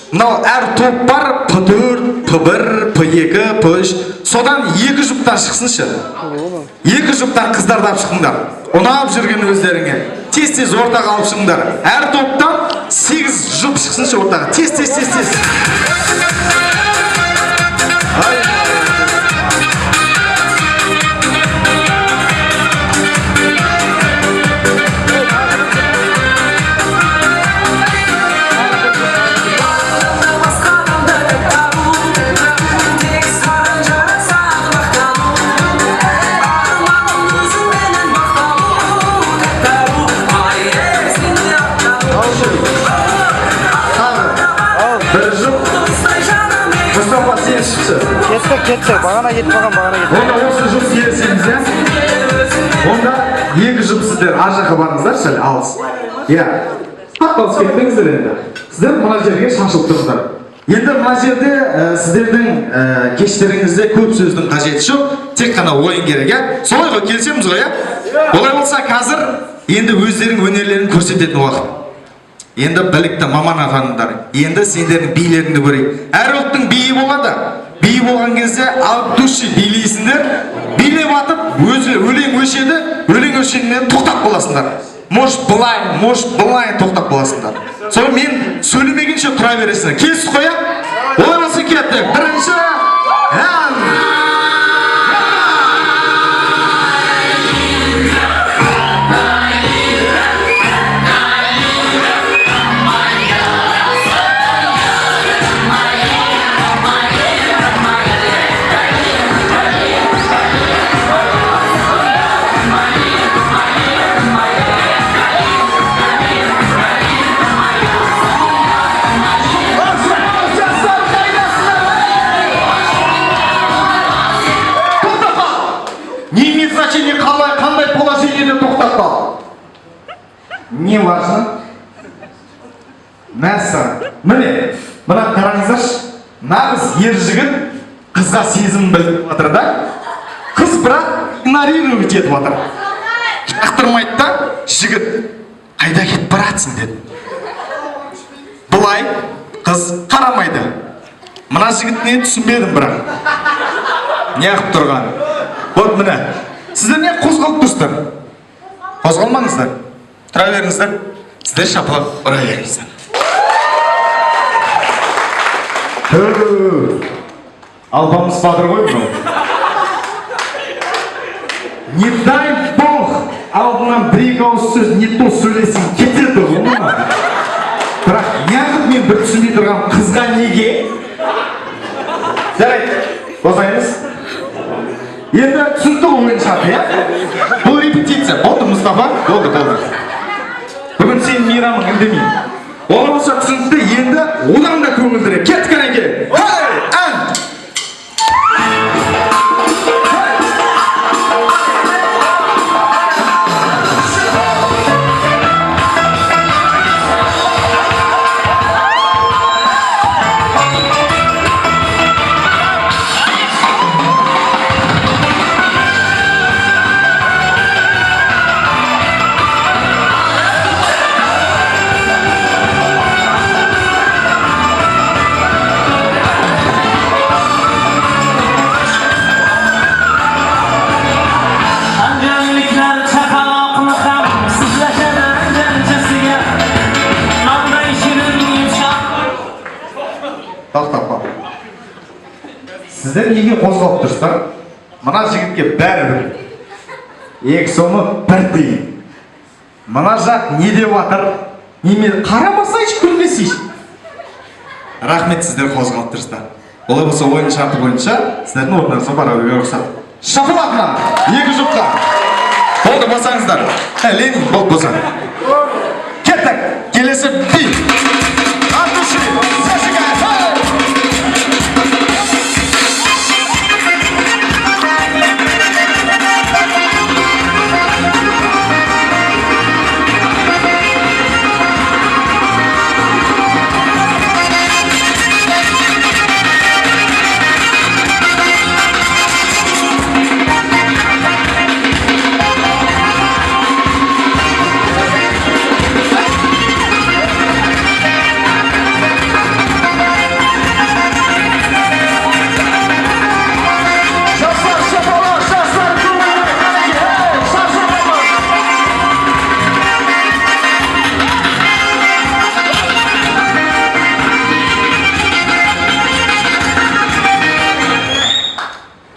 Мынау әр топ бар, П4, П1, П2, П3. Содан екі жұптан шықсыншы. Екі жұптан қыздарды алып шықыңдар. Ұнап жүрген өздеріңе. Тез-тез ортаға алып шығыңдар. Әр топтан 8 жұп шықсыншы ортаға. Тез. Кетті, бағана кетіп қалған, бағана кетті. Онда осы жұмыс келісеміз, иә? Онда екі жұмыс сіздер ар жаққа барыңыздар, сәл алыс. Иә. Қақталыс кеттіңіздер енді. Сіздер мына жерге шашылып тұрыңыздар. Енді мына жерде сіздердің кештеріңізде көп сөздің қажеті жоқ, тек қана ойын керек, иә? Солай ғой, келісеміз ғой, иә? Олай болса қазір енді өздерінің өнерлерін көрсететін уақыт. Енді білікті маман ағандар, енді сендердің билеріңді көрейік. Әр ұлттың биі болады. Би болған кезде алып души билейсіңдер, билеп атып, өлең өшеді, өлең өшенінен тоқтап боласыңдар. Может былай тоқтап боласыңдар. Сол мен сөйлемегенше тұра бересіңдер. Келсіз қоя? Олай болса кеттік. Бірінші ән. Қандай положениеде тоқтатпау? Не важно? Мәссаған. Міне, мына қараңыздаршы, нағыз ер жігіт қызға сезім білдіріп жатыр да. Қыз бірақ игнорировать етіп жатыр. Жақтырмайды да, жігіт қайда кетіп баратсың деді. Бұлай қыз қарамайды. Мына жігіт не түсінбедім бірақ. Не қылып тұрған? Вот міне. Сіздер не қозғалып тұрсыздар? Қозғалмаңыздар. Тұра беріңіздер. Сіздер шапалақ ұра беріңіздер. Албамыз батыр ғой бұл. Не дай бог алдынан бір-екі ауыз сөз не то сөйлесін кетеді ғой. Бірақ неғып мен бір түсінбей тұрған қызға неге? Жарайды, босаймыз. Енді түсінді ойын шарты, иә? Бұл репетиция. Болды, Мұстафа? Болды. Бүгін сен мейрамың үндемей. Ол болса түсінді, енді одан да көңілдірек. Кеттік әнеке. Хай, ән! Сіздер неге қозғалып тұрсыздар? Мына жігітке бәрібір. Екі соны бір дейін. Мына жақ не деп жатыр? Неме қарамасайшы, күлмесейші. Рахмет, сіздер қозғалып тұрсыздар. Олай болса ойын шарты бойынша сіздердің орныңызға бара беруге рұқсат. Шапалақпен екі жұпқа. Болды, босаңыздар. Ленин, болды, босаң. Кеттік. Келесі би. Артуши, зажигай.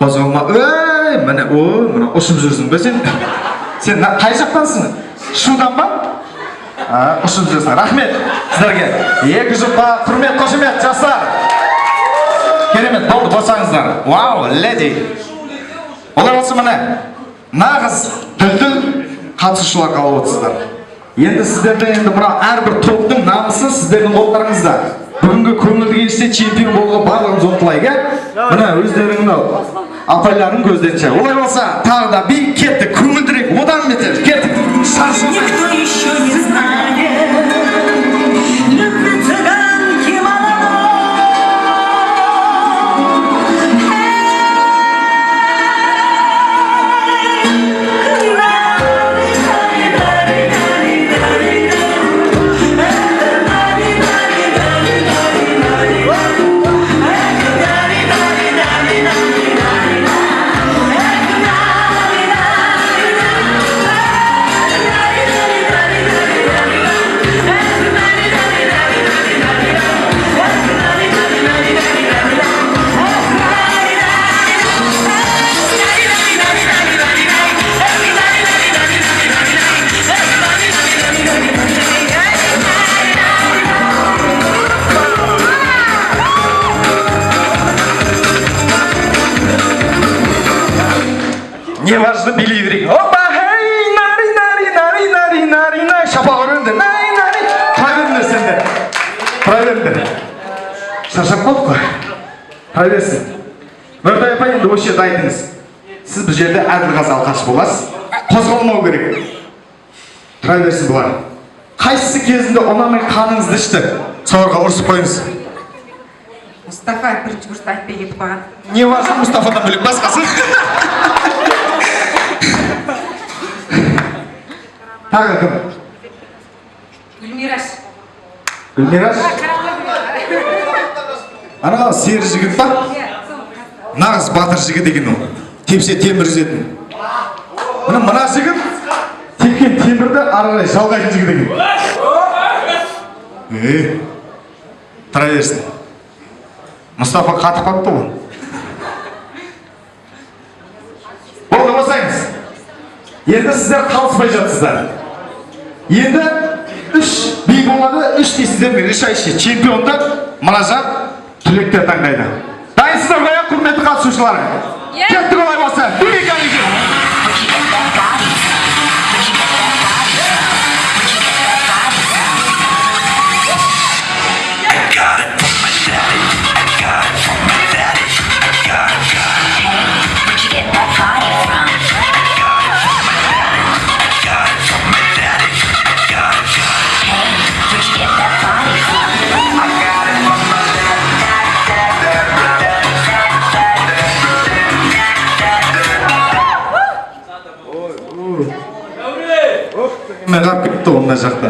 Қозғалма, міне ұшып жүрсің бе сен? Сен қай жақтансың? Шудан ба? Ұшып жүрсің. Рахмет сіздерге. Екі жұпқа құрмет, қошемет, жастар. Керемет, болды, босаңыздар. Вау, леди. Олай болса міне, нағыз дүлділ қатысушылар қалып отырсыздар. Енді сіздердің мына әрбір топтың намысы сіздердің қолдарыңызда. Бүгінгі көңілді кеште чемпион болуға барлығымыз ұмтылайық, ә? Мына өздеріңнің апайларың көздерінше. Олай болса, тағы да би кетті, көңілдірек, одан бетер. Кеттік. Никто еще не знает, любит цыган кимоно. Не важно, били берейік. Опа, хей, нари, шапа көрінді, нари. Тұра беріңдер сендер. Тұра беріңдер. Шаршап қалдық қой. Тұра берсін. Мөртай апай, енді осы жерді айтыңыз. Сіз бұл жерде әділ алқаш боласыз. Қозғалмау керек. Тұра берсін бұлар. Қайсысы кезінде ұнамай қаныңызды ішті? Соларға ұрысып қойыңыз. Мұстафа бірінші курста айтпай кетіп қалған. Не важно, Мұстафадан бөлек басқасы. Тағы кім? Гүлмираш. Гүлмираш? Ана сері жігіт па? Нағыз батыр жігіт екен ол. Тепсе темір үзетін. Мына жігіт тепкен темірді аралай жалғайтын жігіт екен. Тұра берсін. Мұстафа қатып қапты ғой. Болды болсаңыз. Енді сіздер қалыспай жатсыздар. Енді 3 би болады, 3 дейсіздер решающий чемпионды Мұражан түлектер таңдайды. Дайынсыздар ғой, құрметті қатысушылар. Кеттік олай болса, бейік әнеке. Мен қап кетті онда жақта.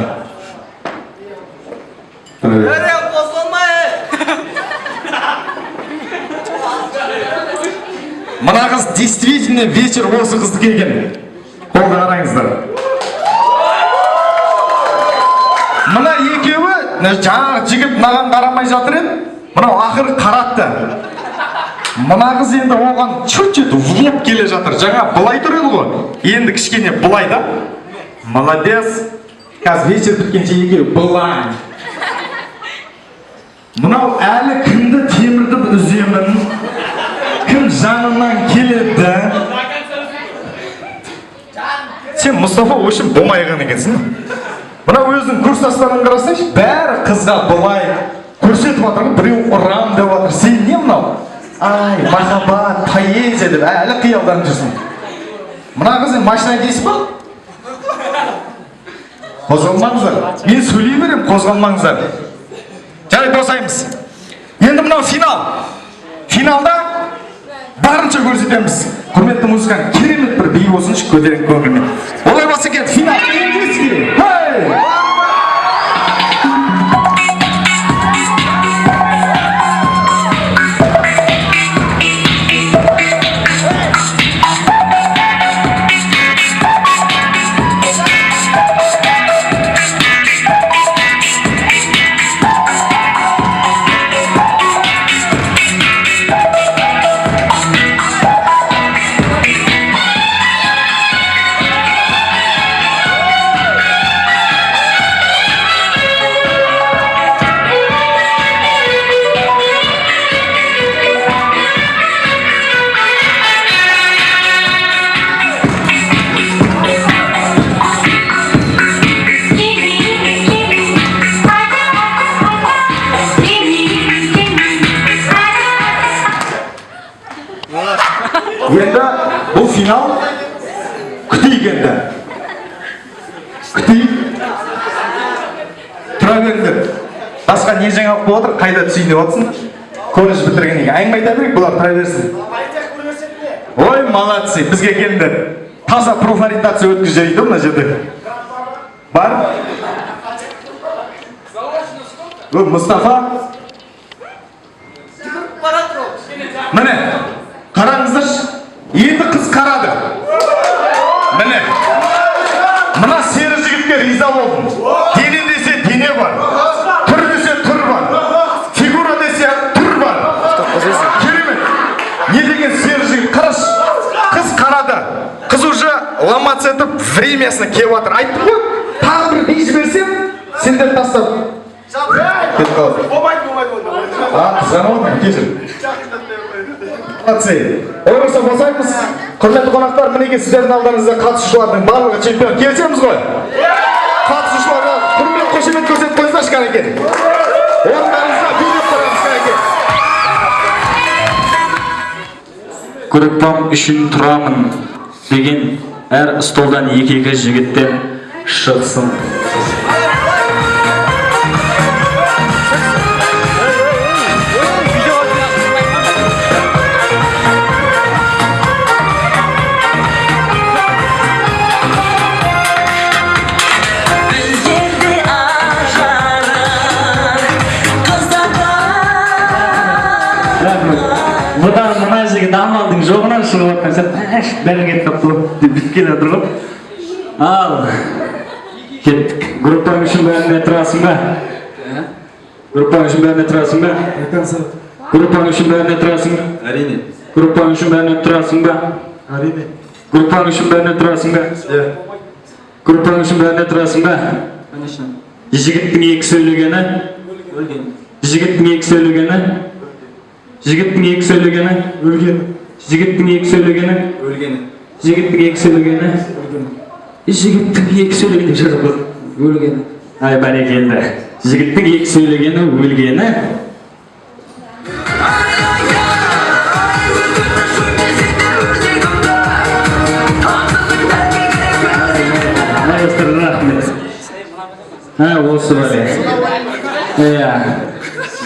Мына қыз действительно вечер осы қыздық екен. Қолды қараңыздар. Мына екеуі жаңағы жігіт маған қарамай жатыр еді. Мынау ақыры қаратты. Мына қыз енді оған чуть-чуть влоп келе жатыр. Жаңа былай тұр еді ғой. Енді кішкене былай да. Молодец. Қазір вечер біткенше екеуі былай. Мынау әлі кімді темірді үземін? Кім жанынан келеді? Сен Мұстафа өшін болмайған екенсің. Мынау өзінің курстастарын қарасайшы, бәрі қызға былай көрсетіп жатыр, біреу ұрам деп жатыр. Сен не мынау? Ай, махаббат, поэзия деп әлі қиялданып жүрсің. Мына қыз машина дейсіз ба? Қозғалмаңыздар. Мен сөйлей берем, қозғалмаңыздар. Жарайды, босаймыз. Енді мынау финал. Финалда барынша көрсетеміз. Құрметті музыкан, керемет бір би болсыншы, көтеріңкі көңілмен. Олай болса кет, финал. Күтейік енді. Күтейік. Тұра беріңдер. Басқа не жаңалық болып отыр, қайда түсейін деп отырсыңдар? Колледж бітіргеннен кейін әңгіме айта берейік, бұлар тұра берсін. Ой, молодцы, бізге келіңдер. Таза профориентация өткізіп мына жерде. Бар? Мұстафа? Міне, қараңыздаршы. Енді қыз қарады. Міне. Мына сері жігітке риза болдым. Дене десе дене бар. Түр десе түр бар. Фигура десе түр бар. Керемет. Не деген сері жігіт? Қарашы. Қыз қарады. Қыз уже ломаться етіп времясына келіп жатыр. Айттым ғой, тағы бір бей жіберсем, сендер тастап. Кетіп қалады. Қызғанып кешір. Ойбаса босаймыз. Құрметті қонақтар, мінеке сіздердің алдарыңызда қатысушылардың барлығы чемпион. Келісеміз ғой? Қатысушыларға құрмет қошемет көрсетіп қойыңыздаршы кәнекей. Орындарыңызға билеп тұрамыз кәнекей. Группам үшін тұрамын деген әр столдан екі-екі жігіттен шықсын. Бұдан мұна жігіт амалдың жоғынан шығып отқан сәт бәрін кетіп деп біткен жатыр ғой. Ал кеттік. Группаң үшін бәріне тұрасың ба? Группаң үшін бәріне тұрасың ба? Группаң үшін бәріне тұрасың ба? Әрине. Группаң үшін бәріне тұрасың ба? Әрине. Группаң үшін бәріне тұрасың ба? Группаң үшін бәріне тұрасың ба? Конечно. Жігіттің екі сөйлегені? Өлген. Жігіттің екі сөйлегені? Жігіттің екі сөйлегені? Өлген. Жігіттің екі сөйлегені? Өлген. Жігіттің екі сөйлегені? Өлген. Жігіттің екі сөйлегені деп жазып қойды. Өлгені. Ай, бәрекелді. Жігіттің екі сөйлегені өлгені? Маэстро, рахмет. Осы бәрі.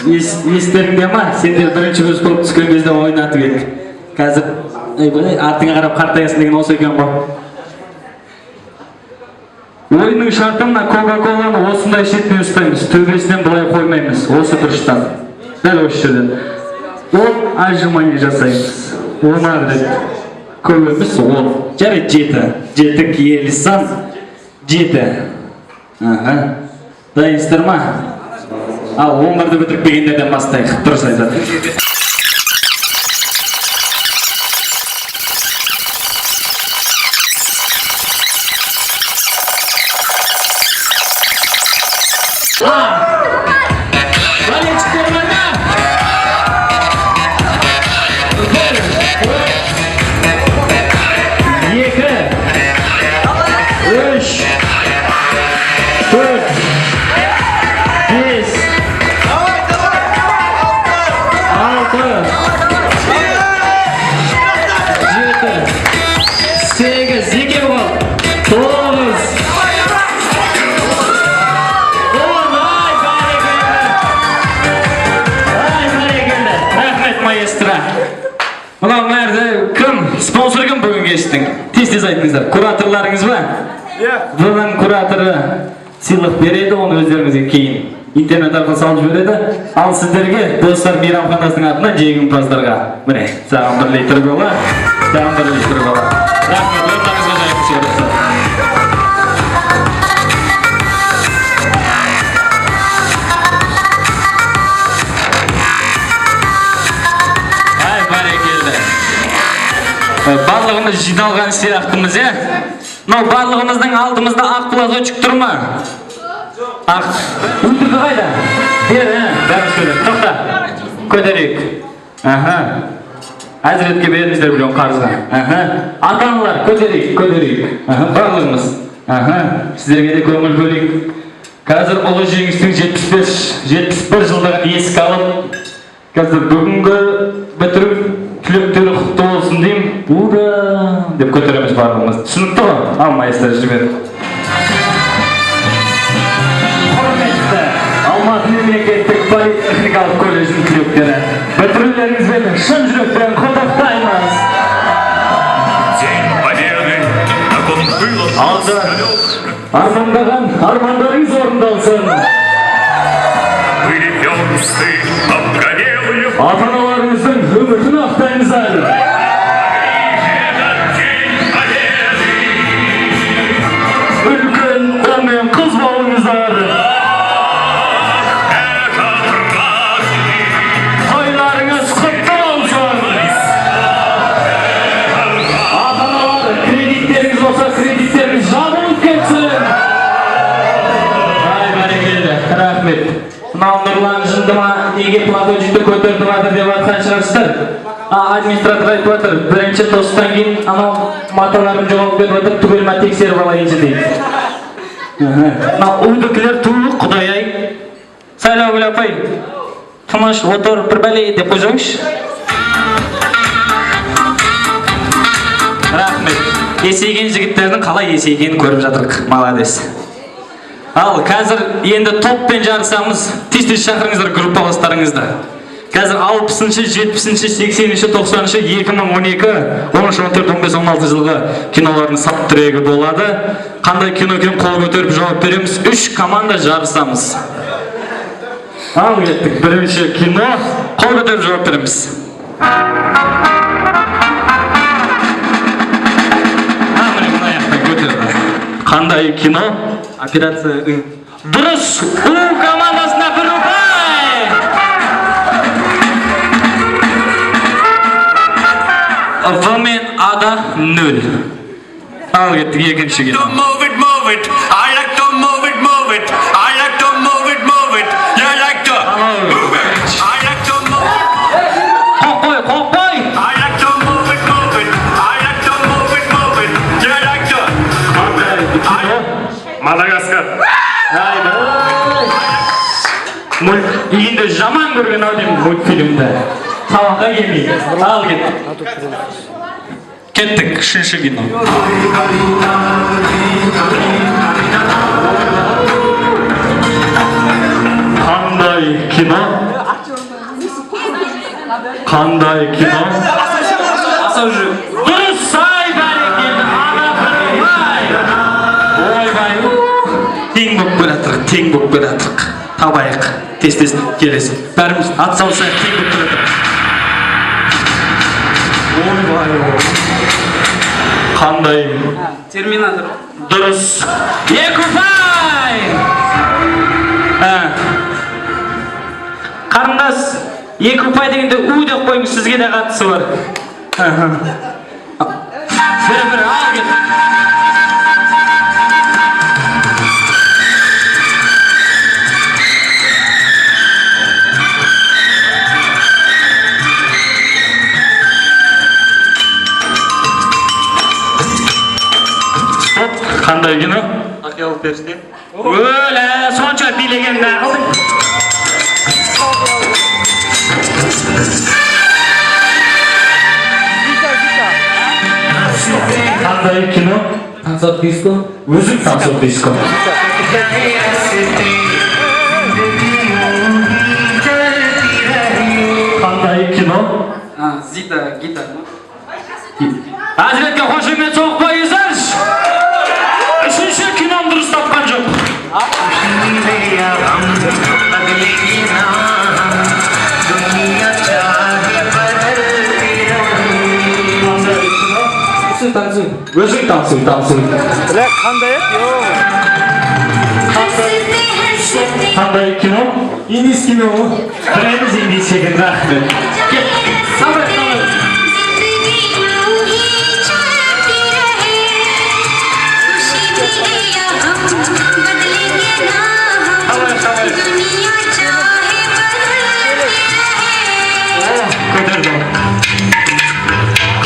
Естеріңде ма? Сендер бірінші өз болып түскен кезде ойнатып едік. Қазір артыңа қарап қартаясың деген осы екен ғой. Ойынның шартына Кока-Коланы осындай шетпен ұстаймыз. Төбесінен былай қоймаймыз. Осы дұрыстан. Дәл осы жерден. Ол ажымай жасаймыз. Оны ағырет. Көбіміз ол. Жарайды 7. 7 киелі сан. 7. Дайынсыздар ма? Ал 11-ді бітіріп келгендерден бастайық. Дұрыс айтады. Мынау мәрді кім? Спонсор кім бүгін кештің? Тез-тез айтыңыздар. Кураторларыңыз ба? Бұның кураторы сыйлық береді, оны өздеріңізге кейін интернет арқылы салып жібереді. Ал сіздерге достар мейрамханасының атынан жеңімпаздарға міне, саған 1 литр кола, саған 1 литр кола. Рахмет, ортаңызға жайып шығарыпсыз. Барлығымыз жиналған сияқтымыз, Мынау барлығымыздың алдымызда ақ платочек тұр ма? Ақ. Үлтірді қайда? Бәріміз көреді. Тоқта. Көтерейік. Әзіретке беріңіздер білген қарызға. Ата-аналар, көтерейік. Барлығымыз. Сіздерге де көңіл бөлейік. Қазір ұлы жеңістің 71 жылдығын еске алып, қазір бүгінгі бітіріп жүректері құтты болсын деймін. Ура! Деп көтереміз барлығымыз. Түсінікті ғой? Ал майыстар жүрмеді. Құрметті Алматы мемлекеттік политехникалық колледждің түлектері, бітірулеріңізбен шын жүректен құттықтаймыз. Алда армандаған армандарыңыз орындалсын. Ата-аналарыңыздың үмітін ақтаңыздар. Үлкен ұл мен қыз болыңыздар. Тойларыңыз құтты болсын. Ата-аналар, кредиттеріңіз болса, кредиттеріңіз жабылып кетсін. Ай, бәрекелді, рахмет. Мынау Нұрлан жындыма неге платочекті көтердім атыр деп атқан шығарсыздар. Администратор айтып отыр, бірінші тосттан кейін анау маталарым жоғалып кетіп отыр, түгеліме тексеріп алайыншы дейді. Мынау үйдікілер туы құдай-ай. Сайлаугүл апай, тыныш отыр бір бәле деп қойсаңызшы. Рахмет. Есейген жігіттердің қалай есейгенін көріп жатырық. Молодец. Ал қазір енді топпен жарысамыз. Тез-тез шақырыңыздар группаластарыңызды. Қазір 60-шы, 70-шы, 80-шы, 90-шы, 2012, 13, 14, 15, 16 жылғы кинолардың сап түрегі болады. Қандай кино екен қол көтеріп жауап береміз. 3 команда жарысамыз. Ал кеттік. Бірінші кино қол көтеріп жауап береміз. Қандай кино? Операция Ü. Дұрыс! У командасына бір ұпай! В мен Ада 0. Ал кеттік екінші кино. Move it, move it. I like to move it, move it. I like to move it, move it. You like to move it. I like to move it. Қоқпай, қоқпай! I like to move it, move it. I like to move it, move it. You like to move it. Мадагаскар. Үйінде жаман көрген ау деймін мультфильмді. Сабаққа келмейді. Ал кеттік. Кеттік, үшінші кино. Қандай кино? Қандай кино? Дұрыс, ай бәрекелді, ана бірбай. Ойбай, тең болып келатырық, тең болып келатырық. Табайық, тез-тез келесін. Бәріміз ат салсайық, тең болып келатырық. Ойбай, қандай? Терминатор. Дұрыс. Екі ұпай! Қарындас, екі ұпай дегенде у деп қойыңыз, сізге де қатысы бар. Бір-бір, ал кет. Қандай кино? Ақиялы періште. Өлі, сонша билеген нағылдың. Қандай кино? Тансор диско. Өзің тансор диско. Қандай кино? Зита, гитар. Әзіретке қошымен соқпайыздарш! Үшінші кином дұрыс тапқан жоқ. Өзің тансын. Қандай еді? Қандай кино? Индис кино. Біреміз индис екен, рахмет.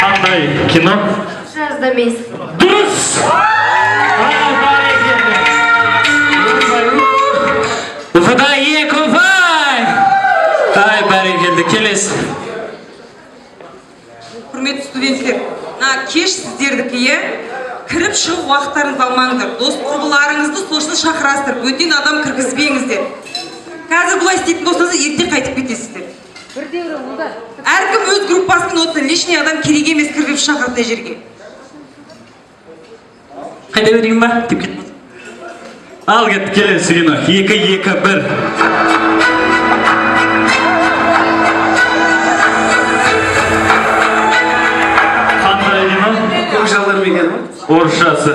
Қандай кино? Жазда емес. Дұрыс! Уфада екі ұпай! Ай, бәрекелді, келесі. студенттер. Кеш сіздердікі, кіріп шығып уақыттарыңызды алмаңыздар. Дос құрбыларыңызды сошыл шақырасыздар. Бөтен адам кіргізбеңіздер. Қазір бұлай істейтін болсаңыз, ерте қайтып кетесіздер. Әркім өз группасымен отсын, лишний адам керек емес кіргіп шақырды жерге. Қайда берейін ба? Деп кетті. Ал кетті, келесі кино. 2-2-1. Қандай кино? Көкжалдар мекен ма? Орысшасы.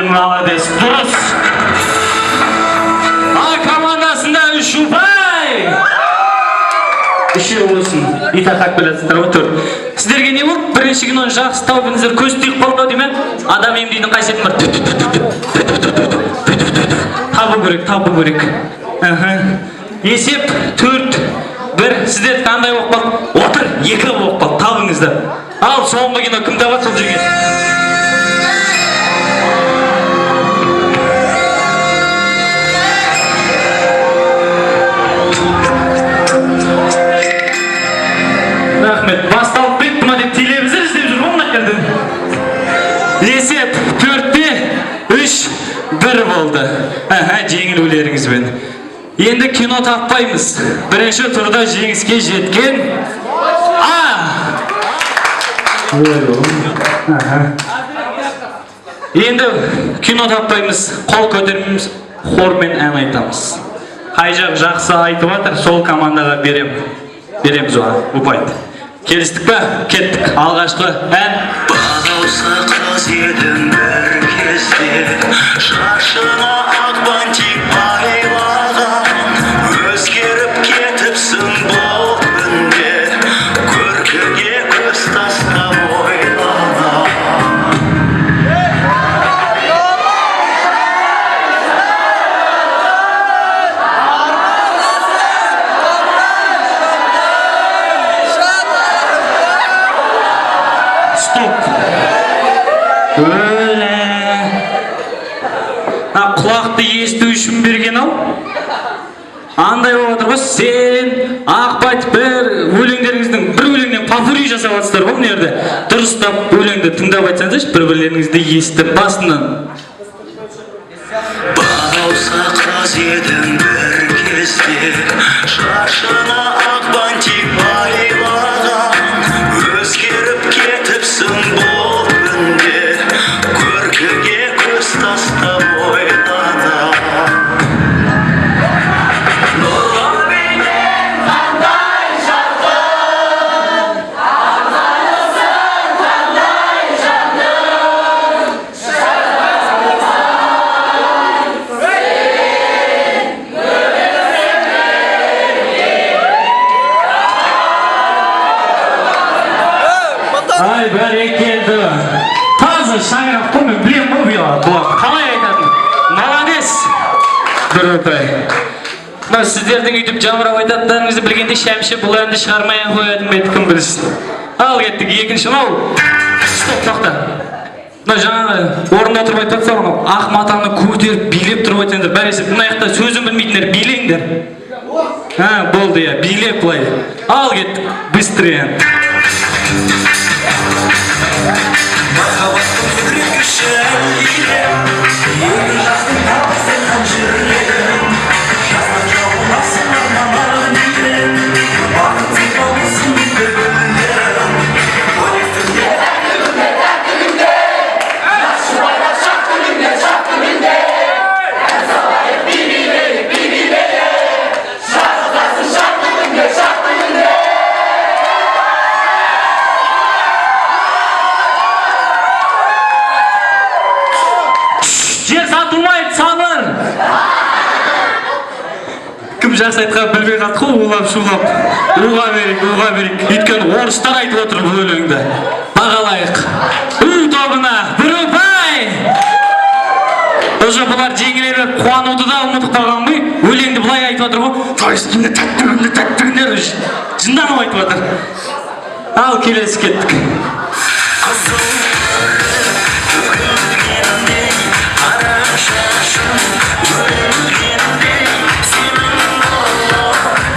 Молодец. Дұрыс. Командасында үш ұпай. Үшеу болсын. Итақақ білесіздер ғой, төрт. Сіздерге не болды? Бірінші киноны жақсы тауыпыңыздар, көз түйіп қалды деймін. Адам емдейдің қайсетін бар. Табу керек. Есеп 4-1. Сіздер қандай болып қалды? Отыр, 2 болып қалды. Табыңыздар. Ал соңғы кино кім табады, сол жеңеді. Рахмет, басталып кетті ма деп телевизор іздеп жүр ғой жерден. Есеп 4-3-1 болды. Жеңілулеріңізбен. Енді кино таппаймыз. Бірінші турда жеңіске жеткен Енді кино таппаймыз, қол көтермейміз, хормен ән айтамыз. Қай жақ жақсы айтып жатыр, сол командаға береміз оған, ұпайды. Келістік па? Кеттік. Алғашқы ән. Бағаусы қыз едің бір кезде, шашына ақ бантик байлаған, өзгеріп кетіпсің бұл күнде, көркіге көз тастап ойлаған. Құлақты есту үшін берген ау? Андай болып отыр ғой, сен, Ақбат бір өлеңдеріңіздің бір өлеңнен попурри жасап жатсыздар ғой мына жерде. Дұрыстап өлеңді тыңдап айтсаңызшы, бір-бірлеріңізді естіп басынан. Бағаусы қыз едің бір кезде, шашына ақ бантик байлаған, өзгеріп кетіпсің бұл күнде, көркіге көз тастап ойлаған. Нұрлы бейнең қандай жарқын, арманысың қандай жаным, Ай, бәрекелді. Тазы шаңырақ қой, мен білем ғой бұлар. Қалай айтатын? Молодец. Бір ұпай. Сіздердің үйтіп жамырап айтатындарыңызды білгенде шәмші бұл әнді шығармай қоятын беді, кім білсін. Ал кеттік, екінші мынау. Стоп, тоқта. Жаңағы орында отырып айтып жатса, ақ матаны көтеріп билеп тұрып айтсаңдар, бәресі мына жақта сөзін білмейтіндер билеңдер. Болды я, билеп былай. Ал кеттік, быстрее. махаббаттың күрекіші әйелі, енді жастың табысы қан жүрегім, жазған жауынасың арманар деймін, бақытсыз болсын бүгіндерім, бөлектіңде тәттігінде, шуайда шақ күнінде, ән салайық би-билейік, шақыртасың шақ күнінде, Жер сатылмайды, сабыр! Кім жақсы айтқан білмей қатты ғой, улап-шулап. Уға берейік. Өйткені орыстар айтып отыр бұл өлеңді. Бағалайық. Үй тобына бір ұпай! Уже бұлар жеңілеріп қуануды да ұмытып қалған ғой. Өлеңді бұлай айтып отыр ғой. Тойсында тәттігіндер жынданып айтып отыр. Ал келесі кеттік.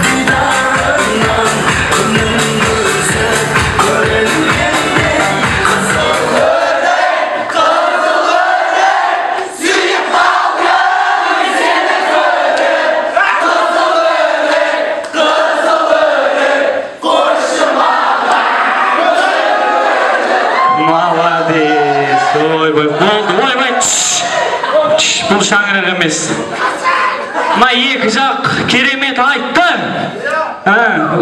Didarından, günün gözü, görelim. Бұл шаңырақ емес. Мына екі жақ керемет айтты.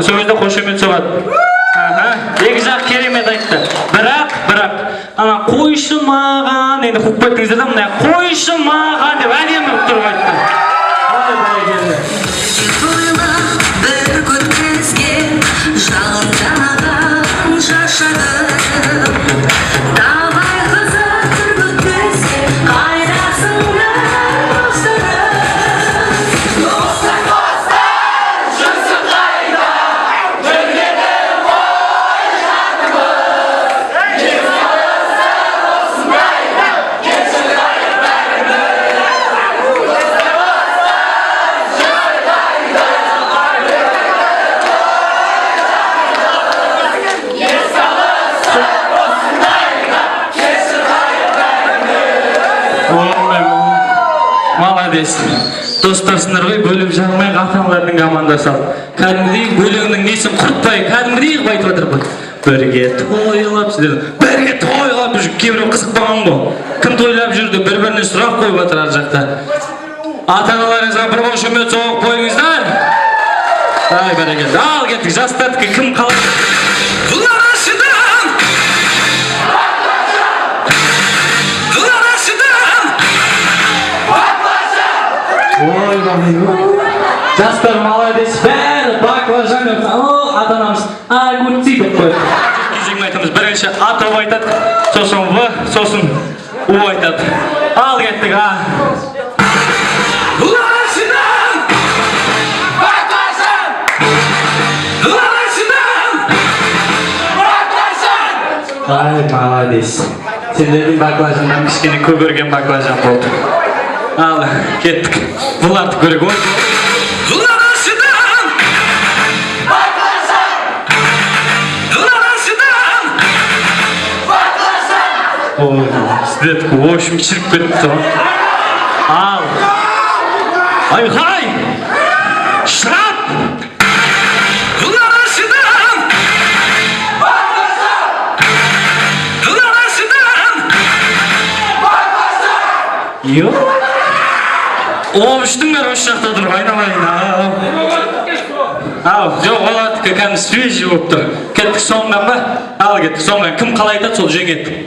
Сол кезде қошемет соғады. Екі жақ керемет айтты. Бірақ, ана қойшы маған, енді қуып кеттіңіздер да, мына қойшы маған деп әдемі тұрып айтты. Bir gündüzge жалындаған шашады. Давай қызық бір gündüzге қайдасыңдар достарым. Достар, жүрсің қайда, жүргенім ғой жатымыз. Кез осындайда, кешір қайыр бәріміз. Молодец. Достарсыңдар ғой, бөліп жағылмай ата-аналардың командасы ал. Кәдімгідей өлеңнің несін құртпай, кәдімгідей қылып айтып жатыр ғой. Бірге тойлап сіздер. Бірге тойлап жүр. Кейбіреу қызық болған ғой. Кім тойлап жүрді? Бір-біріне сұрақ қойып жатыр ар жақта. Ата-аналарыңызға бір қошемет соғып қойыңыздар. Ай, бәрекелді. Ал кеттік, жастардікі кім қалай? Ой, жастар молодец, бәрі баклажан деп, ата-анамыз огурцы деп қойды. Кезегін айтамыз, бірінші атау айтады, сосын В, сосын У айтады. Ал кеттік, Ай, молодец. Сендердің баклажаннан кішкене көгерген баклажан болды. Ал, кеттік. Бұларды көрек ой. Ой, сіздердікі ойшым шіріп кетті. Ал. Ай-хай! Шырап! Йо? Оғыштыңдар осы жақта тұрып айналайын. Ау, жоқ, оладікі кәдімгі свежий болып тұр. Кеттік соңған ба? Ал кеттік соңған. Кім қалай айтады, сол жеңеді.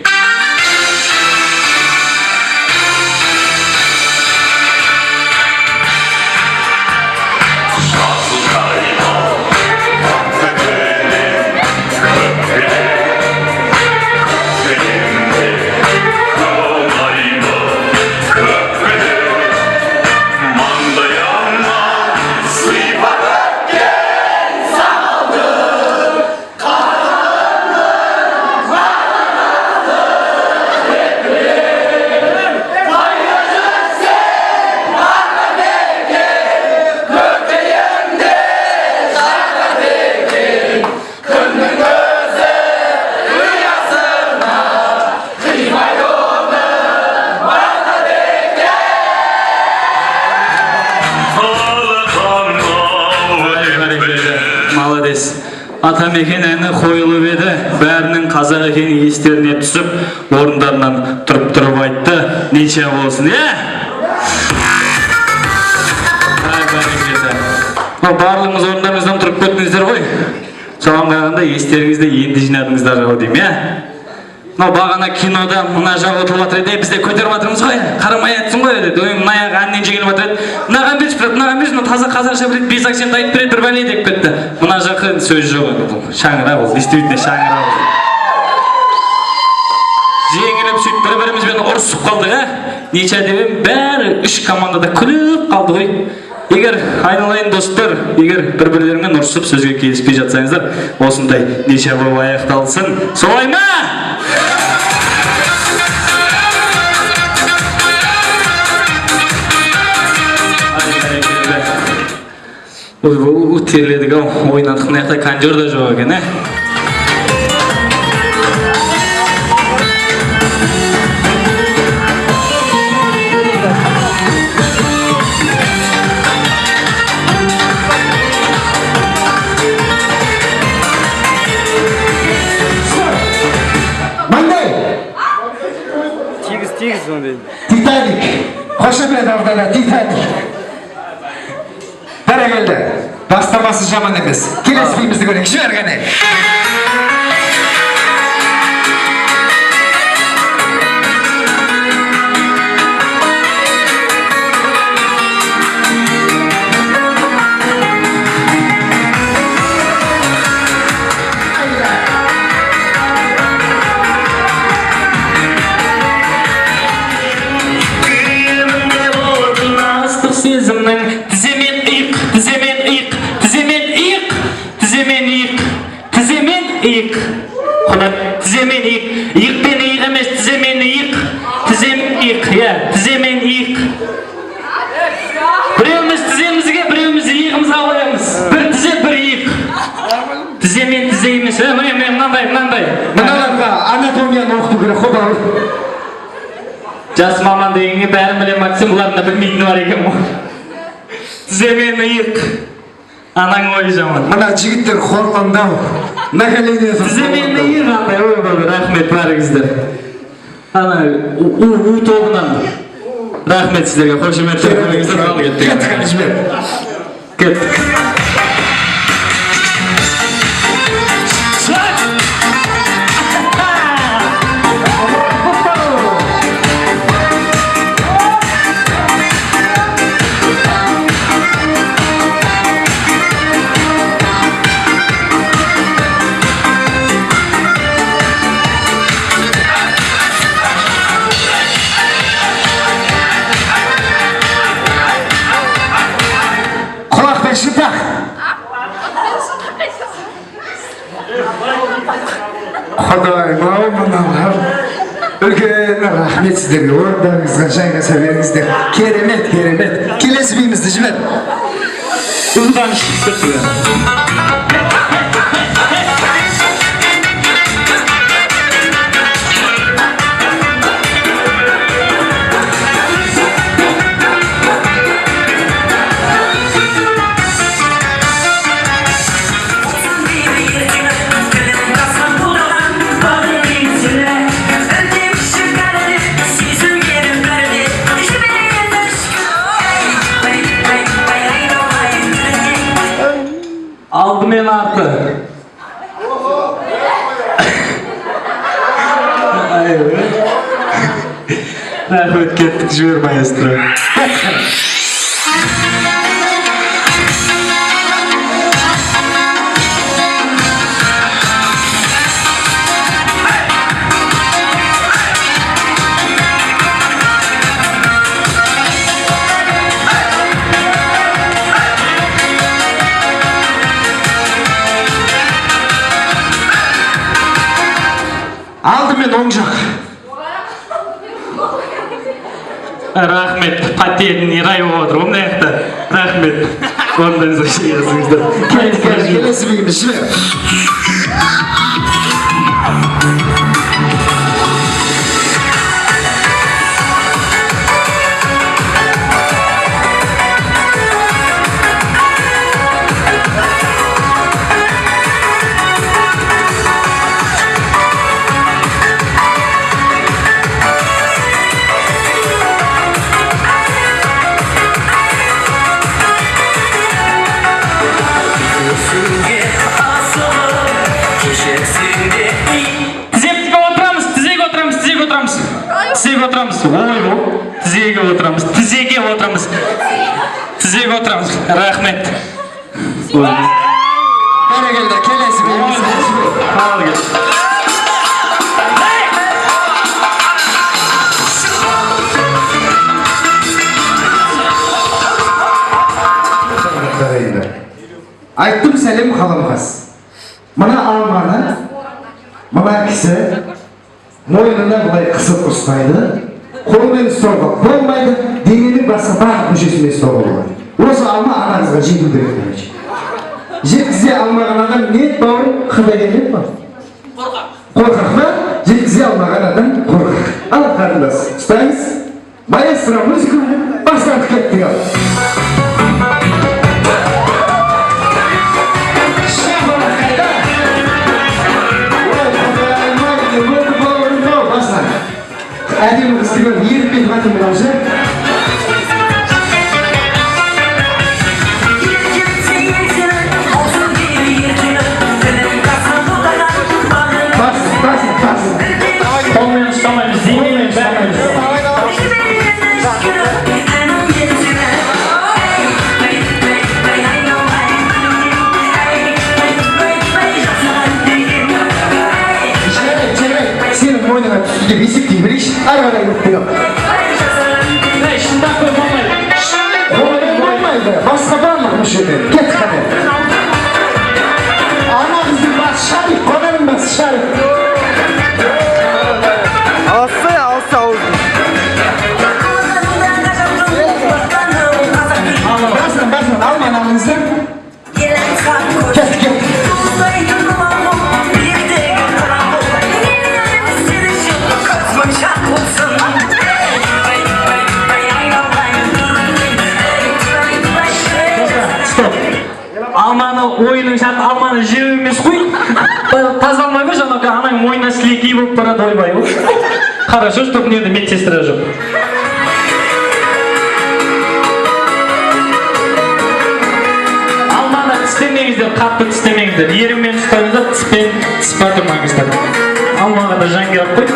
Атамекен әні қойылып еді, бәрінің қазақ екені естеріне түсіп, орындарынан тұрып айтты, неше болсын, барлығымыз орындарыңыздан тұрып көттіңіздер ғой. Соған қарағанда естеріңізді енді жинадыңыздар ғой деймін, бағана кинода мына жақ отырып жатыр еді, бізде көтеріп жатырмыз ғой, қарамай айтсын ғой деді. Мына аяғы әннен жеңіліп жатыр еді. Мынаған берші, мынаған берші, таза қазақша біледі, бес акцент айтып береді, бір бәле деп кетті. Мына жаққа сөз жоқ еді. Шаңырақ ол, действительно шаңырақ ол. Жеңіліп сөйтіп бір-бірімізбен ұрысып қалдық, неше деп бәрі үш командада күліп қалды ғой. Егер айналайын достар, егер бір-бірлерімен ұрысып сөзге келіспей жатсаңыздар, осындай неше болып аяқталсын. Солай ма? Ой, терледік ау, ойнадық мына жақта конжор да жоқ екен, Тегіз Titanic. Қошемет ортада Titanic. Бәрекелді. Бастамасы жаман емес. Келесі биімізді көрейік. Жібер қане. Сезімнің тіземен иық, тіземен иық, тіземен иық, тіземен иық, тіземен иық. Құлап, тіземен иық, иықпен иық емес, тіземен иық, тіземен иық, иә, тіземен иық. Біреуміз тіземізге, біреуміз иығымызға қоямыз. Бір тізе, бір иық. Тіземен тізе емес, мынандай. Мыналарға анатомияны оқыту керек, қоба. Жас маман дегенге бәрін білем айтсам, бұларында білмейтіні бар екен ғой. Тіземен иық. Анаң ойы жаман. Мына жігіттер қорландау. Тіземен иық андай ой болды, рахмет бәріңіздер. Ана у тобынан. Рахмет сіздерге, қошеметтер көмегіңіздер ал кеттік. Кеттік. Шытақ. Құдайым-ау мыналар. Үлкен рахмет сіздерге, орындарыңызға жайғаса беріңіздер. Керемет. Келесі биімізді жібер. Ұздан шықты. Алдымен арты. Рахмет, кеттік, жібер маэстро. Алдымен оң жақ. Рахмет, пәтерін рай отыр, ондай әқті. Рахмет, ондай зашығасыңыздар. Келесі биіміз жібер. Тізеге отырамыз. Рахмет. Бәрекелді, келесі биіміз. Ал кет. Айттым сәлем қаламқас. Мына алманы, мына кісі мойнына бұлай қысып ұстайды. Қолымен ұстауға болмайды, дененің басқа барлық мүшесіне ұстауға болады. Осы алма анаңызға жеңіл керек. Жеткізе алмаған адам не бауырым қандай деп па? Қорқақ па? Жеткізе алмаған адам қорқақ. Ал қарындас, ұстаңыз. Маэстро музыка бастап кеттік ал. Әдемі қыздығын еріп Hadi biraz. Olmayan tutamayız, dinlemeyin, vermeyiz. Senin boynuna tüsüde bisik değil, bir iş arada yok. Ne işinden koy olmayın. Olmaydı, başka varmış öyle. Git hadi. Ana kızım bas şarif, konarım bas şarif. Alsa ya, alsa oldu. Basın, almayın alınızı. Git. Stop. Almanı oyunun şartı Almanı жеу емес қой. Тазалмай ма жаңағы ананың мойнына сілекей болып барады ойбай. Хорошо, что мне медсестра жоқ. Алманы тістемеңіздер, қатты тістемеңіздер. Ерімен ұстаңыздар, тіспен тіс батырмаңыздар. Алмаға да жан керек қой.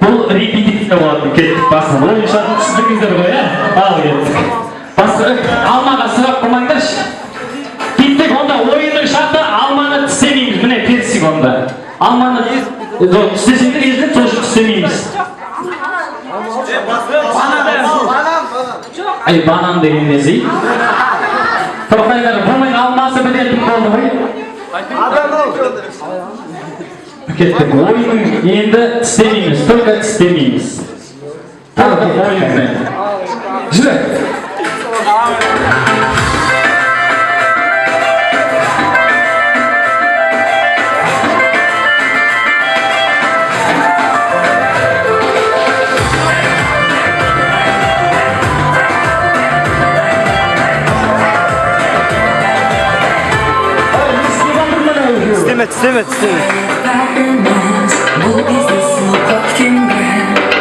Бұл репетиция болады, кеттік басына. Ойын шартын түсіндіңіздер ғой, ал кеттік. Басқа алмаға сұрақ қоймаңдаршы. Кеттік, онда ойынның шарты алманы тістемейміз. Міне персик онда. Алманы тістесеңдер езді, тоже тістемейміз. Ай, банан деген не зей? Тоқайдар, бұның алмасы бітетін болды ғой. Кеттік, ойынның енді тістемейміз, только тістемейміз. Только ойынның. Жүрі. Tістеме. Bu bizi sokak günde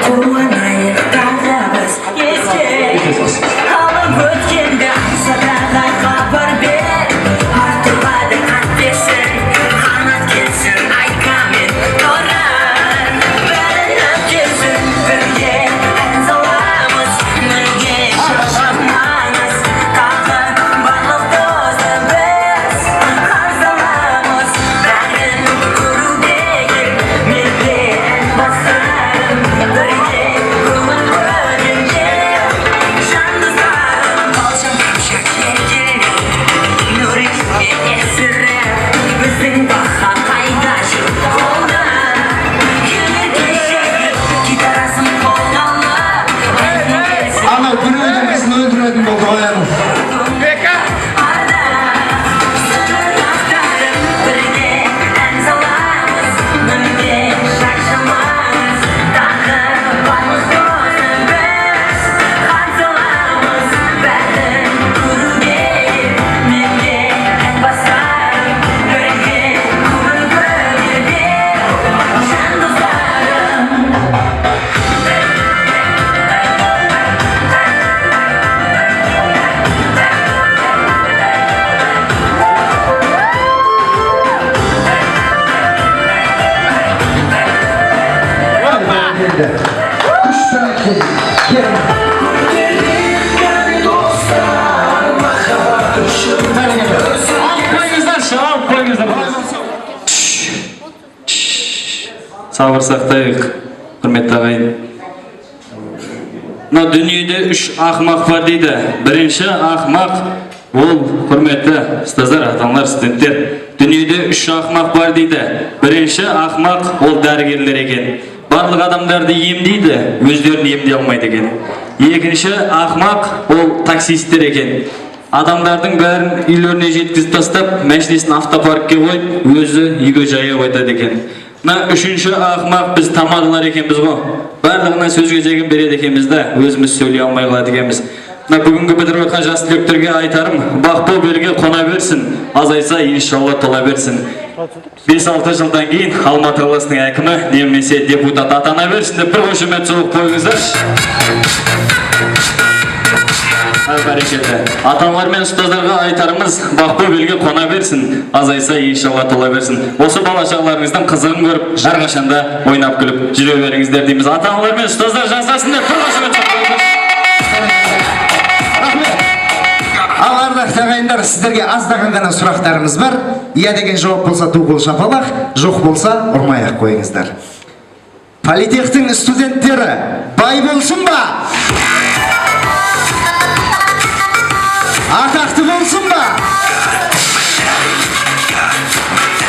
kullanayık tarafız Geçecek Alın ötkende Sakarlar kapar bir Artırmadı atlesin Kanat kesin aykamin Koran Berenap kesin Birge En zalamız Nürge Şaşanmanız Kalkın Barlık dostu biz Her zalamız Berin Kuru değil Milli en basarım Böyle Kulun görünce Şanlı sarım Kalçam kuşak yetkili Nurik ve esirem Bizim daha kaydaşı Kolda Gelir keşek Gitarasın kolgalla Ana bunu öldürmedin oldu ayağını. Сабыр сақтайық, құрметті ағайын. мына дүниеде үш ақымақ бар дейді. Бірінші ақымақ ол, құрметті ұстаздар, ата-аналар, студенттер, дүниеде үш ақымақ бар дейді. Бірінші ақымақ ол дәрігерлер екен. Барлық адамдарды емдейді, өздерін емдей алмайды екен. Екінші ақымақ ол таксисттер екен. Адамдардың бәрін үйлеріне жеткізіп тастап, машинесін автопаркке қойып, өзі үйге жая қояды екен. Үшінші ақымақ біз тамадылар екенбіз ғой. Барлығына сөзге жегін береді екенбіз да, өзіміз сөйлей алмай қалады екенбіз. Бүгінгі бітіріп жатқан жас түлектерге айтарым, бақпыл белге қона берсін, азайса иншалла тола берсін. 5-6 жылдан кейін Алматы қаласының әкімі немесе депутат атана берсін деп бір қошемет соғып қойыңыздаршы. Бәрекелді. Ата-аналар мен ұстаздарға айтарымыз, бақпыл белге қона берсін, азайса иншалла тола берсін. Осы бала-шағаларыңыздың қызығын көріп, әрқашанда ойнап күліп жүре беріңіздер дейміз. Ата-аналар мен ұстаздар жасасын деп бір қошемет соғып қойыңыздаршы. Ал ардақты ағайындар, сіздерге аздаған ғана сұрақтарымыз бар. Иә деген жауап болса ту қол шапалақ, жоқ болса ұрмай-ақ қойыңыздар. Политехтің студенттері бай болсын ба? Атақты болсын ба?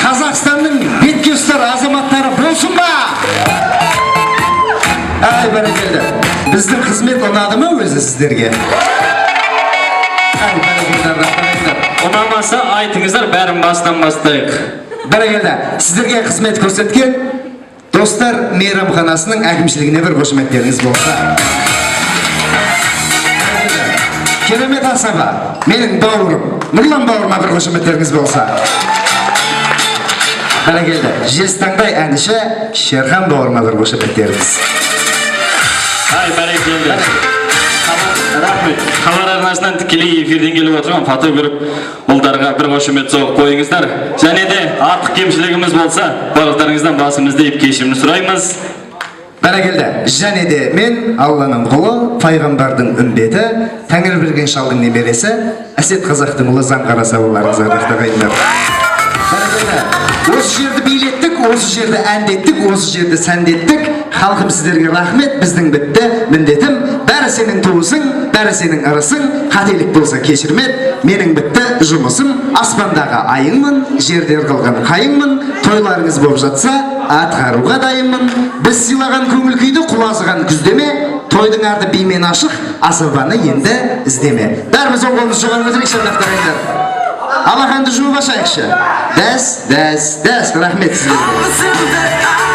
Қазақстанның бетке ұстар азаматтары болсын ба? Ай, бәрекелді. Біздің қызмет ұнады ма өзі сіздерге? Ұнамаса айтыңыздар, бәрін бастан бастайық. Бәрекелді. Сіздерге қызмет көрсеткен достар мейрамханасының әкімшілігіне бір қошеметтеріңіз болса. Керемет асаба, менің бауырым, Нұрлан бауырыма бір қошеметтеріңіз болса. Бәрекелді. Жезтаңдай әніші Шерхан бауырыма бір қошеметтеріңіз. Ай, бәрекелді. Рахмет. Хабар арнасынан тікелей эфирден келіп отырған фотограф ұлдарға бір қошемет соғып қойыңыздар. Және де артық кемшілігіміз болса, барлықтарыңыздан басымызды иіп кешірім сұраймыз. Бәрекелді. Және де мен Алланың құлы, пайғамбардың үмбеті, Тәңір берген шалдың немересі, Әсет Қазақтың ұлы заң қараса оларыңыз ардақты ағайындар. Бәрекелді. Осы жерді билеттік, осы жерді әндеттік, осы жерді сәндеттік. Халқым сіздерге рахмет, біздің бітті міндетім. Бәрі сенің туысың, бәрі сенің ырысың, қателік болса кешірмет. Менің бітті жұмысым, аспандағы айыңмын, жердер қылған қайыңмын. Тойларыңыз болып жатса, атқаруға дайынмын. Біз сыйлаған көңіл күйді құлазыған күздеме, тойдың арты беймен ашық, асабаны енді іздеме. Бәріміз оңғылымыз жоғын өтірек шаңдақтарыңдар. Алақанды жуып ашайықшы. Дәс, рахмет сіздерге.